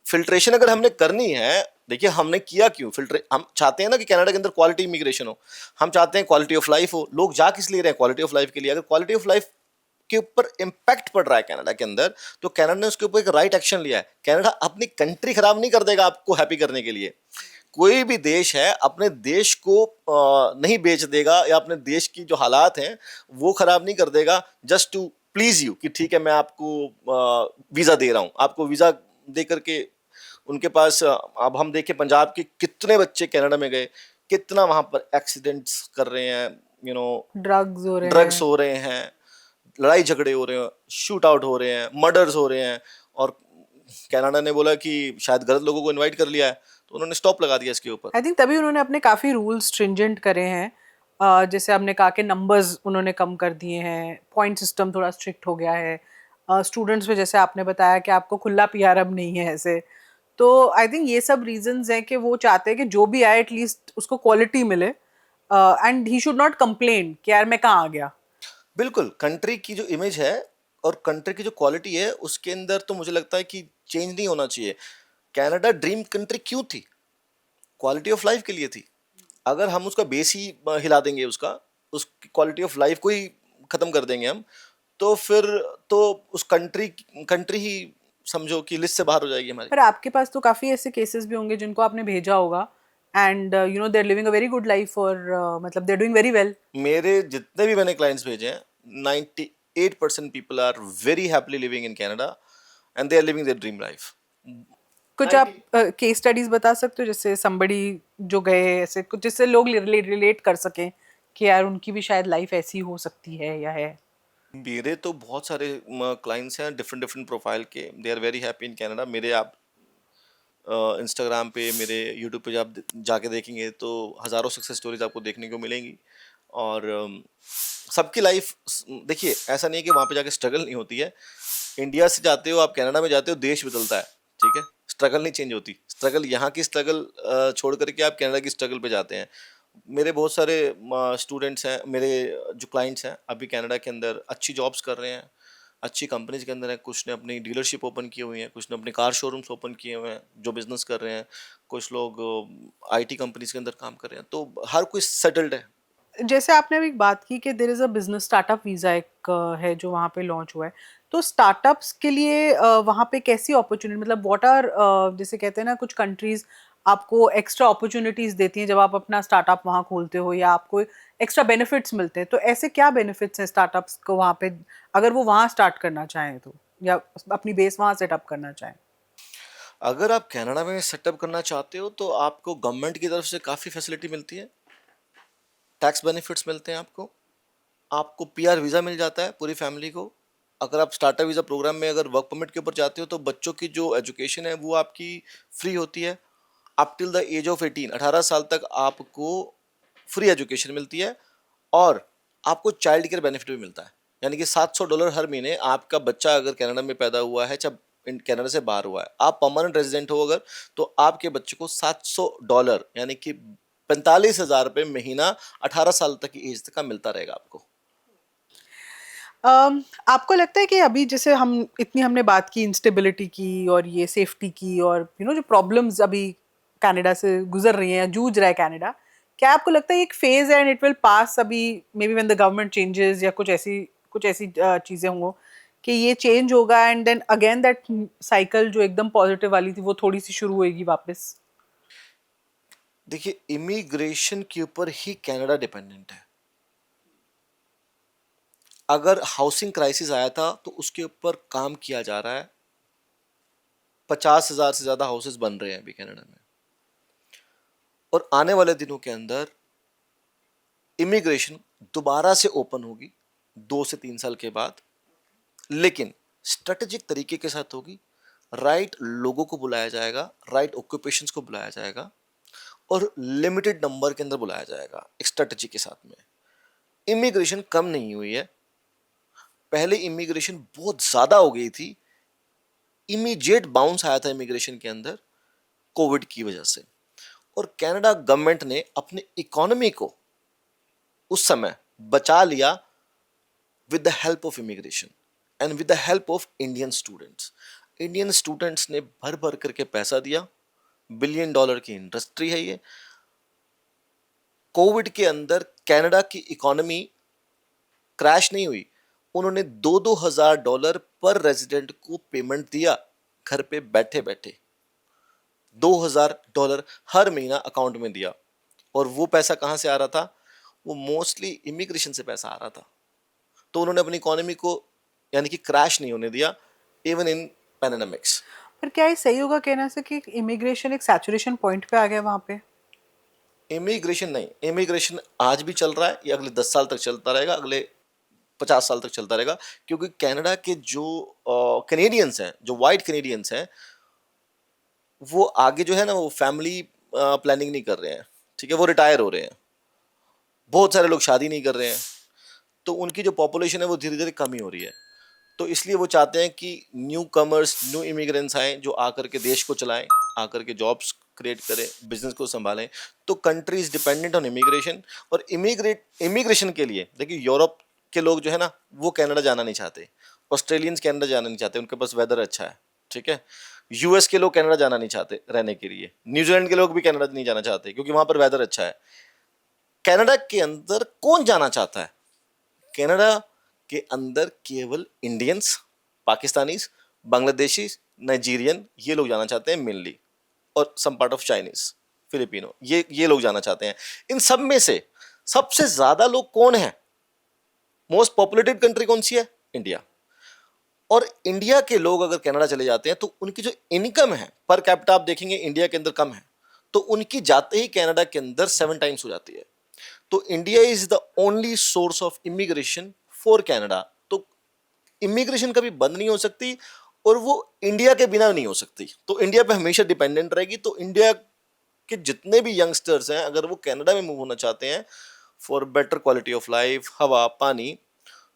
फिल्ट्रेशन अगर हमने करनी है, देखिए हमने किया क्यों फिल्ट्रे, हम चाहते हैं ना कि कनाडा के अंदर क्वालिटी इमिग्रेशन हो, हम चाहते हैं क्वालिटी ऑफ लाइफ हो। लोग जा किस लिए रहे हैं? क्वालिटी ऑफ लाइफ के लिए। अगर क्वालिटी ऑफ लाइफ के ऊपर इम्पैक्ट पड़ रहा है कनाडा के अंदर तो कनाडा ने उसके ऊपर एक राइट एक्शन लिया है। कनाडा अपनी कंट्री खराब नहीं कर देगा आपको हैप्पी करने के लिए। कोई भी देश है अपने देश को नहीं बेच देगा या अपने देश की जो हालात हैं वो खराब नहीं कर देगा जस्ट टू प्लीज यू, कि ठीक है मैं आपको वीजा दे रहा हूं, आपको वीजा दे करके उनके पास अब हम देखें पंजाब के कितने बच्चे कनाडा में गए, कितना वहां पर एक्सीडेंट्स कर रहे हैं, ड्रग्स हो रहे ड्रग्स हैं। हो रहे हैं, लड़ाई झगड़े हो रहे हैं, शूट आउट हो रहे हैं, मर्डर्स हो रहे हैं। और कनाडा ने बोला कि शायद गलत लोगों को इनवाइट कर लिया है तो उन्होंने स्टॉप लगा दिया इसके ऊपर। आई थिंक तभी उन्होंने अपने काफ़ी रूल्स स्ट्रिंजेंट करे हैं। जैसे आपने कहा कि नंबर्स उन्होंने कम कर दिए हैं, पॉइंट सिस्टम थोड़ा स्ट्रिक्ट हो गया है, स्टूडेंट्स में जैसे आपने बताया कि आपको खुला पीआर अब नहीं है ऐसे। तो आई थिंक ये सब रीजंस हैं कि वो चाहते हैं कि जो भी आए एटलीस्ट उसको क्वालिटी मिले, and he should not complain कि यार मैं कहाँ आ गया। बिल्कुल, कंट्री की जो इमेज है और कंट्री की जो क्वालिटी है उसके अंदर तो मुझे लगता है कि चेंज नहीं होना चाहिए। कनाडा ड्रीम कंट्री क्यों थी? क्वालिटी ऑफ लाइफ के लिए थी। अगर हम उसका बेस ही हिला देंगे, उसका उस क्वालिटी ऑफ लाइफ को ही खत्म कर देंगे हम, तो फिर तो उस कंट्री कंट्री ही समझो कि लिस्ट से बाहर हो जाएगी हमारी। पर आपके पास तो काफ़ी ऐसे केसेस भी होंगे जिनको आपने भेजा होगा, and they are living a very good life, और मतलब they are doing very well. मेरे जितने भी मैंने क्लाइंट्स भेजे हैं, 98% people are very happily living in Canada and they are living their dream life. कुछ आप केस स्टडीज बता सकते हो, जैसे समबड़ी जो गए ऐसे कुछ जिससे लोग रिलेट कर सकें कि यार उनकी भी शायद लाइफ ऐसी हो सकती है या है। मेरे तो बहुत सारे क्लाइंट्स हैं डिफरेंट डिफरेंट प्रोफाइल के, they are very happy in Canada. मेरे आप इंस्टाग्राम पे, मेरे यूट्यूब पे जब जाके देखेंगे तो हज़ारों सक्सेस स्टोरीज आपको देखने को मिलेंगी। और सबकी लाइफ, देखिए ऐसा नहीं है कि वहाँ पे जाके स्ट्रगल नहीं होती है। इंडिया से जाते हो आप कनाडा में जाते हो, देश बदलता है, ठीक है, स्ट्रगल नहीं चेंज होती। स्ट्रगल यहाँ की स्ट्रगल छोड़ करके आप कनाडा की स्ट्रगल पे जाते हैं। मेरे बहुत सारे स्टूडेंट्स हैं, मेरे जो क्लाइंट्स हैं अभी कनाडा के अंदर अच्छी जॉब्स कर रहे हैं, अच्छी कंपनीज के अंदर है, कुछ ने अपनी डीलरशिप ओपन की हुई है, कुछ ने अपने कार शोरूम्स ओपन किए हुए हैं जो बिजनेस कर रहे हैं, कुछ लोग आईटी कंपनीज के अंदर काम कर रहे हैं, तो हर कोई सेटल्ड है। जैसे आपने अभी एक बात की कि there is a business startup visa एक है जो वहाँ पे लॉन्च हुआ है, तो स्टार्टअप्स के लिए वहाँ पे कैसी अपॉर्चुनिटी, मतलब व्हाट आर, जैसे कहते हैं ना कुछ कंट्रीज आपको एक्स्ट्रा अपॉर्चुनिटीज देती हैं जब आप अपना स्टार्टअप वहाँ खोलते हो, या आपको एक्स्ट्रा बेनिफिट्स मिलते हैं, तो ऐसे क्या बेनिफिट्स हैं स्टार्टअप्स को वहाँ पे, अगर वो वहाँ स्टार्ट करना चाहें तो, या अपनी बेस वहाँ सेटअप करना चाहें? अगर आप कनाडा में सेटअप करना चाहते हो तो आपको गवर्नमेंट की तरफ से काफ़ी फैसिलिटी मिलती है, टैक्स बेनिफिट्स मिलते हैं आपको, आपको पीआर वीज़ा मिल जाता है पूरी फैमिली को। अगर आप स्टार्टअप वीज़ा प्रोग्राम में अगर वर्क परमिट के ऊपर जाते हो तो बच्चों की जो एजुकेशन है वो आपकी फ्री होती है। Up till the age of 18, 18 साल तक आपको फ्री एजुकेशन मिलती है, और आपको चाइल्ड केयर बेनिफिट भी मिलता है। यानी कि $700 हर महीने, आपका बच्चा अगर कनाडा में पैदा हुआ है, चाहे कनाडा से बाहर हुआ है, आप परमानेंट रेजिडेंट हो अगर, तो आपके बच्चे को $700 यानी कि 45,000 रुपये महीना 18 साल तक की एज तक का मिलता रहेगा आपको। आपको लगता है कि अभी जैसे हम इतनी हमने बात की इंस्टेबिलिटी की और ये सेफ्टी की, और जो प्रॉब्लम्स अभी कनाडा से गुजर रही हैं या जूझ रहा है कनाडा, क्या आपको लगता है एक फेज है एंड इट विल पास, अभी maybe when the government changes या कुछ ऐसी चीजें होंगी कि ये चेंज होगा and then again that cycle जो एकदम पॉजिटिव वाली थी वो थोड़ी सी शुरू होएगी वापस? देखिए, इमिग्रेशन के ऊपर ही कनाडा डिपेंडेंट है। अगर हाउसिंग क्राइसिस आया था तो उसके ऊपर काम किया जा रहा है, 50,000 से ज़्यादा हाउसेस बन रहे हैं अभी कनाडा में, और आने वाले दिनों के अंदर इमिग्रेशन दोबारा से ओपन होगी 2 से 3 साल के बाद, लेकिन स्ट्रेटेजिक तरीके के साथ होगी। राइट लोगों को बुलाया जाएगा, राइट ऑक्यूपेशंस को बुलाया जाएगा, और लिमिटेड नंबर के अंदर बुलाया जाएगा एक स्ट्रेटेजी के साथ में। इमिग्रेशन कम नहीं हुई है, पहले इमिग्रेशन बहुत ज़्यादा हो गई थी, इमीडिएट बाउंस आया था इमिग्रेशन के अंदर कोविड की वजह से, और कनाडा गवर्नमेंट ने अपनी इकोनॉमी को उस समय बचा लिया with the help of immigration and with the help of Indian students. Indian students ने भर भर करके पैसा दिया, $1 बिलियन की इंडस्ट्री है ये। कोविड के अंदर कनाडा की इकोनॉमी क्रैश नहीं हुई, उन्होंने $2,000 पर रेजिडेंट को पेमेंट दिया घर पे बैठे बैठे, $2,000 हर महीना अकाउंट में दिया। और वो पैसा कहाँ से आ रहा था? वो मोस्टली इमिग्रेशन से पैसा आ रहा था। तो उन्होंने अपनी इकोनॉमी को यानी कि क्रैश नहीं होने दिया इवन इन पैंडेमिक्स। पर क्या ये सही होगा कहना से कि इमिग्रेशन एक सैचुरेशन पॉइंट पे आ गया वहाँ पे? इमिग्रेशन नहीं, इमिग्रेशन आज भी चल रहा है, ये अगले 10 साल तक चलता रहेगा, अगले 50 साल तक चलता रहेगा, क्योंकि कनाडा के जो कैनेडियंस हैं, जो वाइट कैनेडियंस हैं, वो आगे जो है ना वो फैमिली प्लानिंग नहीं कर रहे हैं, ठीक है, वो रिटायर हो रहे हैं, बहुत सारे लोग शादी नहीं कर रहे हैं, तो उनकी जो पॉपुलेशन है वो धीरे धीरे कमी हो रही है। तो इसलिए वो चाहते हैं कि न्यू कमर्स, न्यू इमिग्रेंट्स आएँ जो आकर के देश को चलाएं, आकर के जॉब्स क्रिएट करें, बिजनेस को संभालें। तो country is dependent on immigration, और इमिग्रेशन के लिए देखिए यूरोप के लोग जो है ना वो कनाडा जाना नहीं चाहते, ऑस्ट्रेलियंस कनाडा जाना नहीं चाहते, उनके पास वेदर अच्छा है, ठीक है। यूएस के लोग कनाडा जाना नहीं चाहते रहने के लिए, न्यूजीलैंड के लोग भी कनाडा नहीं जाना चाहते क्योंकि वहां पर वेदर अच्छा है। कनाडा के अंदर कौन जाना चाहता है? कनाडा के अंदर केवल इंडियंस, पाकिस्तानीज, बांग्लादेशी, नाइजीरियन, ये लोग जाना चाहते हैं मेनली, और some part of Chinese, Filipino, ये लोग जाना चाहते हैं। इन सब में से सबसे ज्यादा लोग कौन है? मोस्ट पॉपुलेटेड कंट्री कौन सी है? इंडिया। और इंडिया के लोग अगर कनाडा चले जाते हैं तो उनकी जो इनकम है पर कैपिटा आप देखेंगे इंडिया के अंदर कम है, तो उनकी जाते ही कनाडा के अंदर 7 टाइम्स हो जाती है। तो India is the only source of immigration for Canada. तो इमिग्रेशन कभी बंद नहीं हो सकती, और वो इंडिया के बिना नहीं हो सकती, तो इंडिया पे हमेशा डिपेंडेंट रहेगी। तो इंडिया के जितने भी यंगस्टर्स हैं अगर वो कनाडा में मूव होना चाहते हैं for better quality of life, हवा, पानी,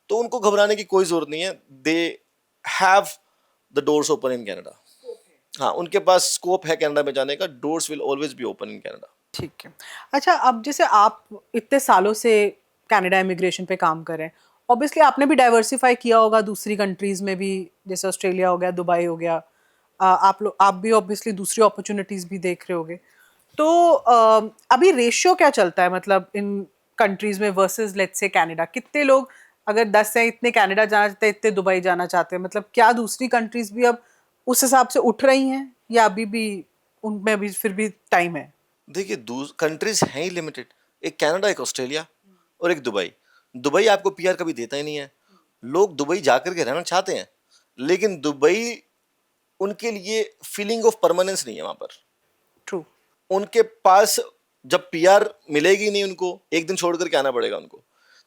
तो उनको घबराने की कोई जरूरत नहीं है। They have the doors open in Canada. हाँ, उनके पास स्कोप है कनाडा में जाने का, doors will always be open in Canada. ठीक है। अच्छा, अब जैसे आप इतने सालों से कनाडा इमिग्रेशन पे काम कर रहे हैं, ऑब्वियसली आपने भी डाइवर्सिफाई किया होगा दूसरी कंट्रीज में भी, जैसे ऑस्ट्रेलिया हो गया, दुबई हो गया, आप भी ऑब्वियसली दूसरी अपॉर्चुनिटीज भी देख रहे होगे। तो अभी रेशियो क्या चलता है, मतलब इन कंट्रीज में वर्सेस लेट्स से कनाडा? कितने लोग अगर 10 है इतने कनाडा जाना चाहते हैं, इतने दुबई जाना चाहते हैं, मतलब क्या दूसरी कंट्रीज भी अब उस हिसाब से उठ रही हैं या अभी भी उनमें भी फिर भी टाइम है? देखिए कंट्रीज हैं ही लिमिटेड, एक कनाडा, एक ऑस्ट्रेलिया और एक दुबई। दुबई आपको पीआर कभी देता ही नहीं है। लोग दुबई जाकर के रहना चाहते हैं, लेकिन दुबई उनके लिए फीलिंग ऑफ परमानेंस नहीं है वहां पर। ट्रू। उनके पास जब पीआर मिलेगी नहीं, उनको एक दिन छोड़ करके आना पड़ेगा उनको।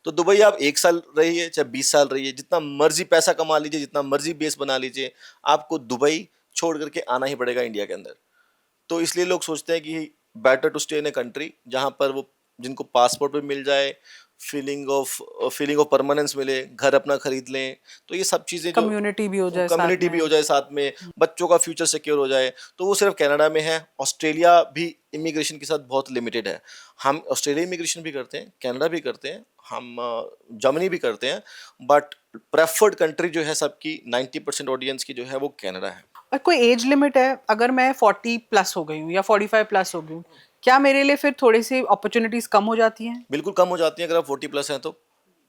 तो दुबई आप 1 साल रहिए चाहे 20 साल रहिए, जितना मर्जी पैसा कमा लीजिए, जितना मर्जी बेस बना लीजिए, आपको दुबई छोड़ करके आना ही पड़ेगा इंडिया के अंदर। तो इसलिए लोग सोचते हैं कि better to stay in a country जहां पर वो जिनको पासपोर्ट भी मिल जाए, फीलिंग ऑफ परमानेंस मिले, घर अपना खरीद लें। तो ये सब चीजें जो कम्युनिटी भी हो जाए साथ कम्युनिटी भी में। हो जाए साथ में, बच्चों का फ्यूचर सिक्योर हो जाए, तो वो सिर्फ कनाडा में है। ऑस्ट्रेलिया भी इमिग्रेशन के साथ बहुत लिमिटेड है। हम ऑस्ट्रेलिया इमिग्रेशन भी करते हैं, कनाडा भी करते हैं, हम जर्मनी भी करते हैं, बट प्रेफर्ड कंट्री जो है सबकी 90% ऑडियंस की जो है वो कनाडा है। और कोई एज लिमिट है? अगर मैं 40 प्लस हो गई हूँ या 45 प्लस हो गई हूँ, क्या मेरे लिए फिर थोड़ी सी अपॉर्चुनिटीज कम हो जाती हैं? बिल्कुल कम हो जाती है अगर आप 40+ हैं तो।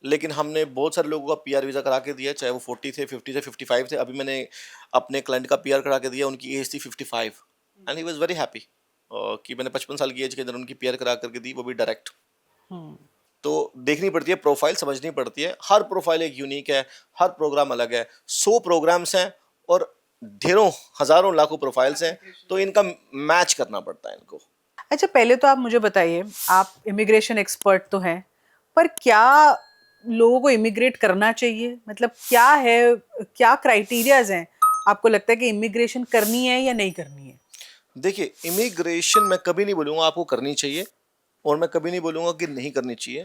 लेकिन हमने बहुत सारे लोगों का पीआर वीज़ा करा के दिया, चाहे वो 40 थे, 50 थे, 55 थे। अभी मैंने अपने क्लाइंट का पीआर करा के दिया, उनकी एज थी 55 and he was very happy कि मैंने 55 साल की एज के अंदर उनकी पीआर करा करके दी, वो भी डायरेक्ट। तो देखनी पड़ती है प्रोफाइल, समझनी पड़ती है। हर प्रोफाइल एक यूनिक है, हर प्रोग्राम अलग है। 100 प्रोग्राम्स हैं और ढेरों हजारों लाखों प्रोफाइल्स हैं, तो इनका मैच करना पड़ता है इनको। अच्छा, पहले तो आप मुझे बताइए, आप इमिग्रेशन एक्सपर्ट तो हैं, पर क्या लोगों को इमिग्रेट करना चाहिए? मतलब क्या है, क्या क्राइटेरियाज हैं आपको लगता है कि इमिग्रेशन करनी है या नहीं करनी है? देखिए, इमिग्रेशन मैं कभी नहीं बोलूँगा आपको करनी चाहिए और मैं कभी नहीं बोलूँगा कि नहीं करनी चाहिए।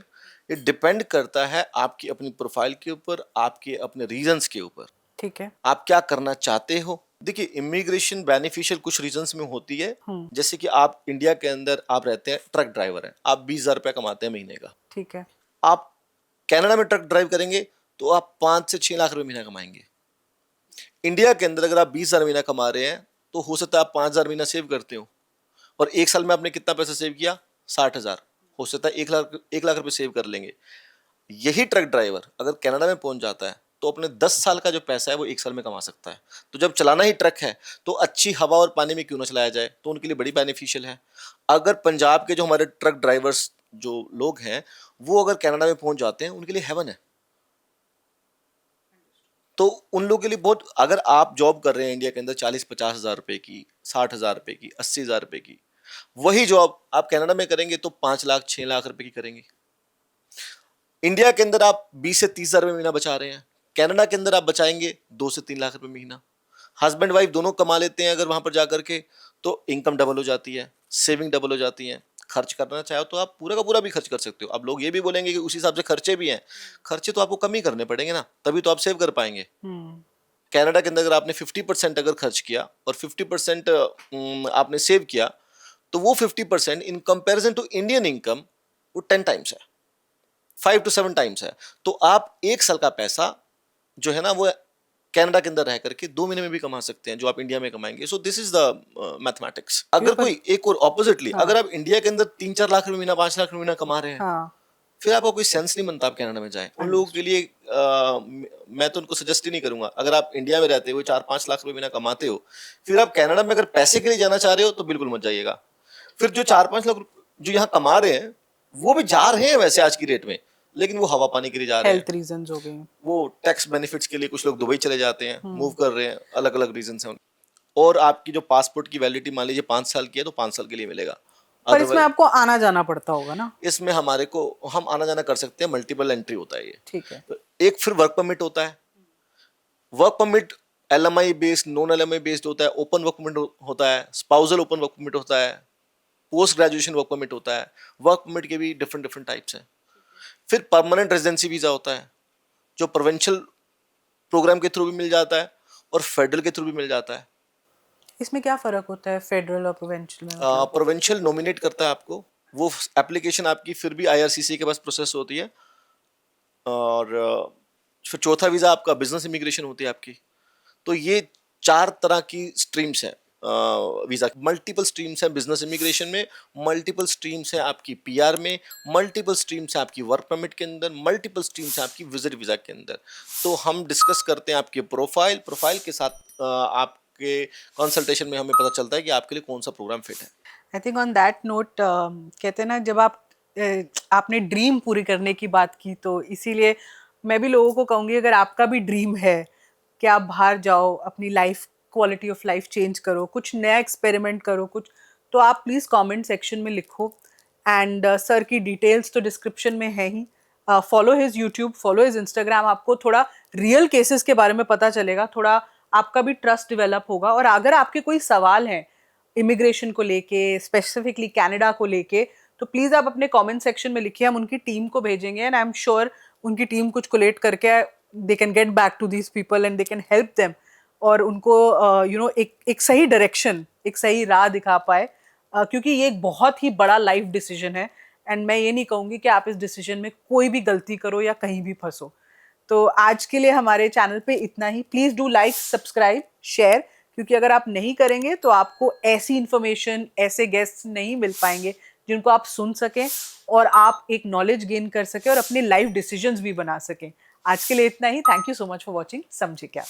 ये डिपेंड करता है आपकी अपनी प्रोफाइल के ऊपर, आपके अपने रीजंस के ऊपर। ठीक है। आप क्या करना चाहते हो? देखिए, इमिग्रेशन बेनिफिशियल कुछ रीजंस में होती है। जैसे कि आप इंडिया के अंदर आप रहते हैं, ट्रक ड्राइवर हैं, आप 20,000 रुपया कमाते हैं महीने का। ठीक है। आप कनाडा में ट्रक ड्राइव करेंगे तो आप 5 से 6 लाख रुपए महीना कमाएंगे। इंडिया के अंदर अगर आप 20,000 महीना कमा रहे हैं तो हो सकता है आप 5,000 महीना सेव करते हो, और 1 साल में आपने कितना पैसा सेव किया? 60,000। हो सकता है 1 लाख रुपए सेव कर लेंगे। यही ट्रक ड्राइवर अगर कनाडा में पहुंच जाता है तो अपने 10 साल का जो पैसा है वो 1 साल में कमा सकता है। तो जब चलाना ही ट्रक है तो अच्छी हवा और पानी में क्यों ना चलाया जाए, तो उनके लिए बड़ी बेनिफिशियल है। अगर पंजाब के जो हमारे ट्रक ड्राइवर्स जो लोग हैं वो अगर कनाडा में पहुंच जाते हैं, उनके लिए हेवन है। तो उन लोगों के लिए बहुत, अगर आप जॉब कर रहे हैं इंडिया के अंदर 40-50 हज़ार रुपए की, 60,000 रुपए की, 80,000 रुपए की, वही जॉब आप कनाडा में करेंगे तो 5 लाख 6 लाख रुपए की करेंगे। इंडिया के अंदर आप 20 से 30 हज़ार रुपए महीना बचा रहे हैं, कनाडा के अंदर आप बचाएंगे 2 से 3 लाख रुपए महीना। हस्बैंड वाइफ दोनों कमा लेते हैं अगर वहां पर जाकर के, तो इनकम डबल हो जाती है, सेविंग डबल हो जाती है। खर्च करना चाहो तो आप पूरा का पूरा भी खर्च कर सकते हो। अब लोग ये भी बोलेंगे कि उसी हिसाब से खर्चे भी हैं, खर्चे तो आपको कम ही करने पड़ेंगे ना, तभी तो आप सेव कर पाएंगे। कनाडा के अंदर अगर आपने 50% अगर खर्च किया और 50% आपने सेव किया, तो वो 50% in comparison to Indian income वो 10 टाइम्स है, 5 to 7 टाइम्स है। तो आप 1 साल का पैसा जो है ना वो कनाडा के अंदर रह करके 2 महीने में भी कमा सकते हैं जो आप इंडिया में कमाएंगे। So this is the mathematics. अगर कोई एक और ऑपोजिटली, अगर आप इंडिया के अंदर 3-4 लाख रुपए महीना, 5 लाख रुपए महीना कमा रहे हैं, फिर आपको कोई सेंस नहीं बनता आप कनाडा में जाएं। उन लोगों के लिए मैं तो उनको सजेस्ट ही नहीं करूंगा। अगर आप इंडिया में रहते हो 4-5 लाख रुपए महीना कमाते हो, फिर आप कनाडा में अगर पैसे के लिए जाना चाह रहे हो तो बिल्कुल मत जाइएगा। फिर जो 4-5 लाख जो यहाँ कमा रहे हैं वो भी जा रहे हैं वैसे आज की डेट में, लेकिन वो हवा पानी के लिए जा रहे हैं, हेल्थ रीजंस हो गए, वो टैक्स बेनिफिट्स के लिए कुछ लोग दुबई चले जाते हैं, मूव कर रहे हैं, अलग अलग रीजन हैं। और आपकी जो पासपोर्ट की वैलिडिटी मान लीजिए 5 साल की है तो 5 साल के लिए मिलेगा। पर इसमें आपको आना जाना पड़ता होगा ना? इसमें हमारे को, हम आना जाना कर सकते हैं, मल्टीपल एंट्री होता है ये। ठीक है। तो एक फिर वर्क परमिट होता है। Work permit LMI based, non LMI based होता है, ओपन वर्क परमिट होता है, स्पाउसल ओपन वर्क परमिट होता है, पोस्ट ग्रेजुएशन वर्क परमिट होता है। वर्क परमिट के भी डिफरेंट डिफरेंट टाइप्स हैं। फिर परमानेंट रेजिडेंसी वीजा होता है जो प्रोविंशियल प्रोग्राम के थ्रू भी मिल जाता है और फेडरल के थ्रू भी मिल जाता है। इसमें क्या फर्क होता है फेडरल और प्रोविंशियल में? प्रोविंशियल नॉमिनेट करता है आपको, वो एप्लीकेशन आपकी फिर भी आईआरसीसी के पास प्रोसेस होती है, और फिर चौथा वीज़ा आपका बिजनेस इमिग्रेशन होती है आपकी। तो ये 4 तरह की स्ट्रीम्स हैं वीज़ा। मल्टीपल स्ट्रीम्स हैं बिजनेस इमिग्रेशन में, मल्टीपल स्ट्रीम्स हैं आपकी पीआर में, मल्टीपल स्ट्रीम्स हैं आपकी वर्क परमिट के अंदर, मल्टीपल स्ट्रीम्स हैं आपकी विजिट वीज़ा के अंदर। तो हम डिस्कस करते हैं आपके प्रोफाइल के साथ आपके कंसल्टेशन में हमें पता चलता है कि आपके लिए कौन सा प्रोग्राम फिट है। I think on that note कहते हैं ना, जब आपने ड्रीम पूरी करने की बात की, तो इसीलिए मैं भी लोगों को कहूँगी, अगर आपका भी ड्रीम है कि आप बाहर जाओ, अपनी life quality of life change करो, कुछ नया एक्सपेरिमेंट करो कुछ, तो आप प्लीज़ कमेंट सेक्शन में लिखो। एंड सर की डिटेल्स तो डिस्क्रिप्शन में है ही। Follow his YouTube, follow his Instagram, आपको थोड़ा रियल केसेस के बारे में पता चलेगा, थोड़ा आपका भी ट्रस्ट डेवलप होगा। और अगर आपके कोई सवाल हैं इमिग्रेशन को लेके, स्पेसिफिकली कनाडा को लेके, तो प्लीज़ आप अपने कमेंट सेक्शन में लिखिए, हम उनकी टीम को भेजेंगे एंड आई एम श्योर उनकी टीम कुछ कोलेट करके they can get back to these people and they can help them, और उनको एक सही डायरेक्शन, एक सही राह दिखा पाए, क्योंकि ये एक बहुत ही बड़ा लाइफ डिसीजन है। एंड मैं ये नहीं कहूँगी कि आप इस डिसीजन में कोई भी गलती करो या कहीं भी फंसो। तो आज के लिए हमारे चैनल पे इतना ही। Please do like, subscribe, share, क्योंकि अगर आप नहीं करेंगे तो आपको ऐसी इन्फॉर्मेशन, ऐसे गेस्ट नहीं मिल पाएंगे जिनको आप सुन सकें और आप एक नॉलेज गेन कर सकें और अपने लाइफ डिसीजंस भी बना सकें। आज के लिए इतना ही। Thank you so much for watching समझे क्या।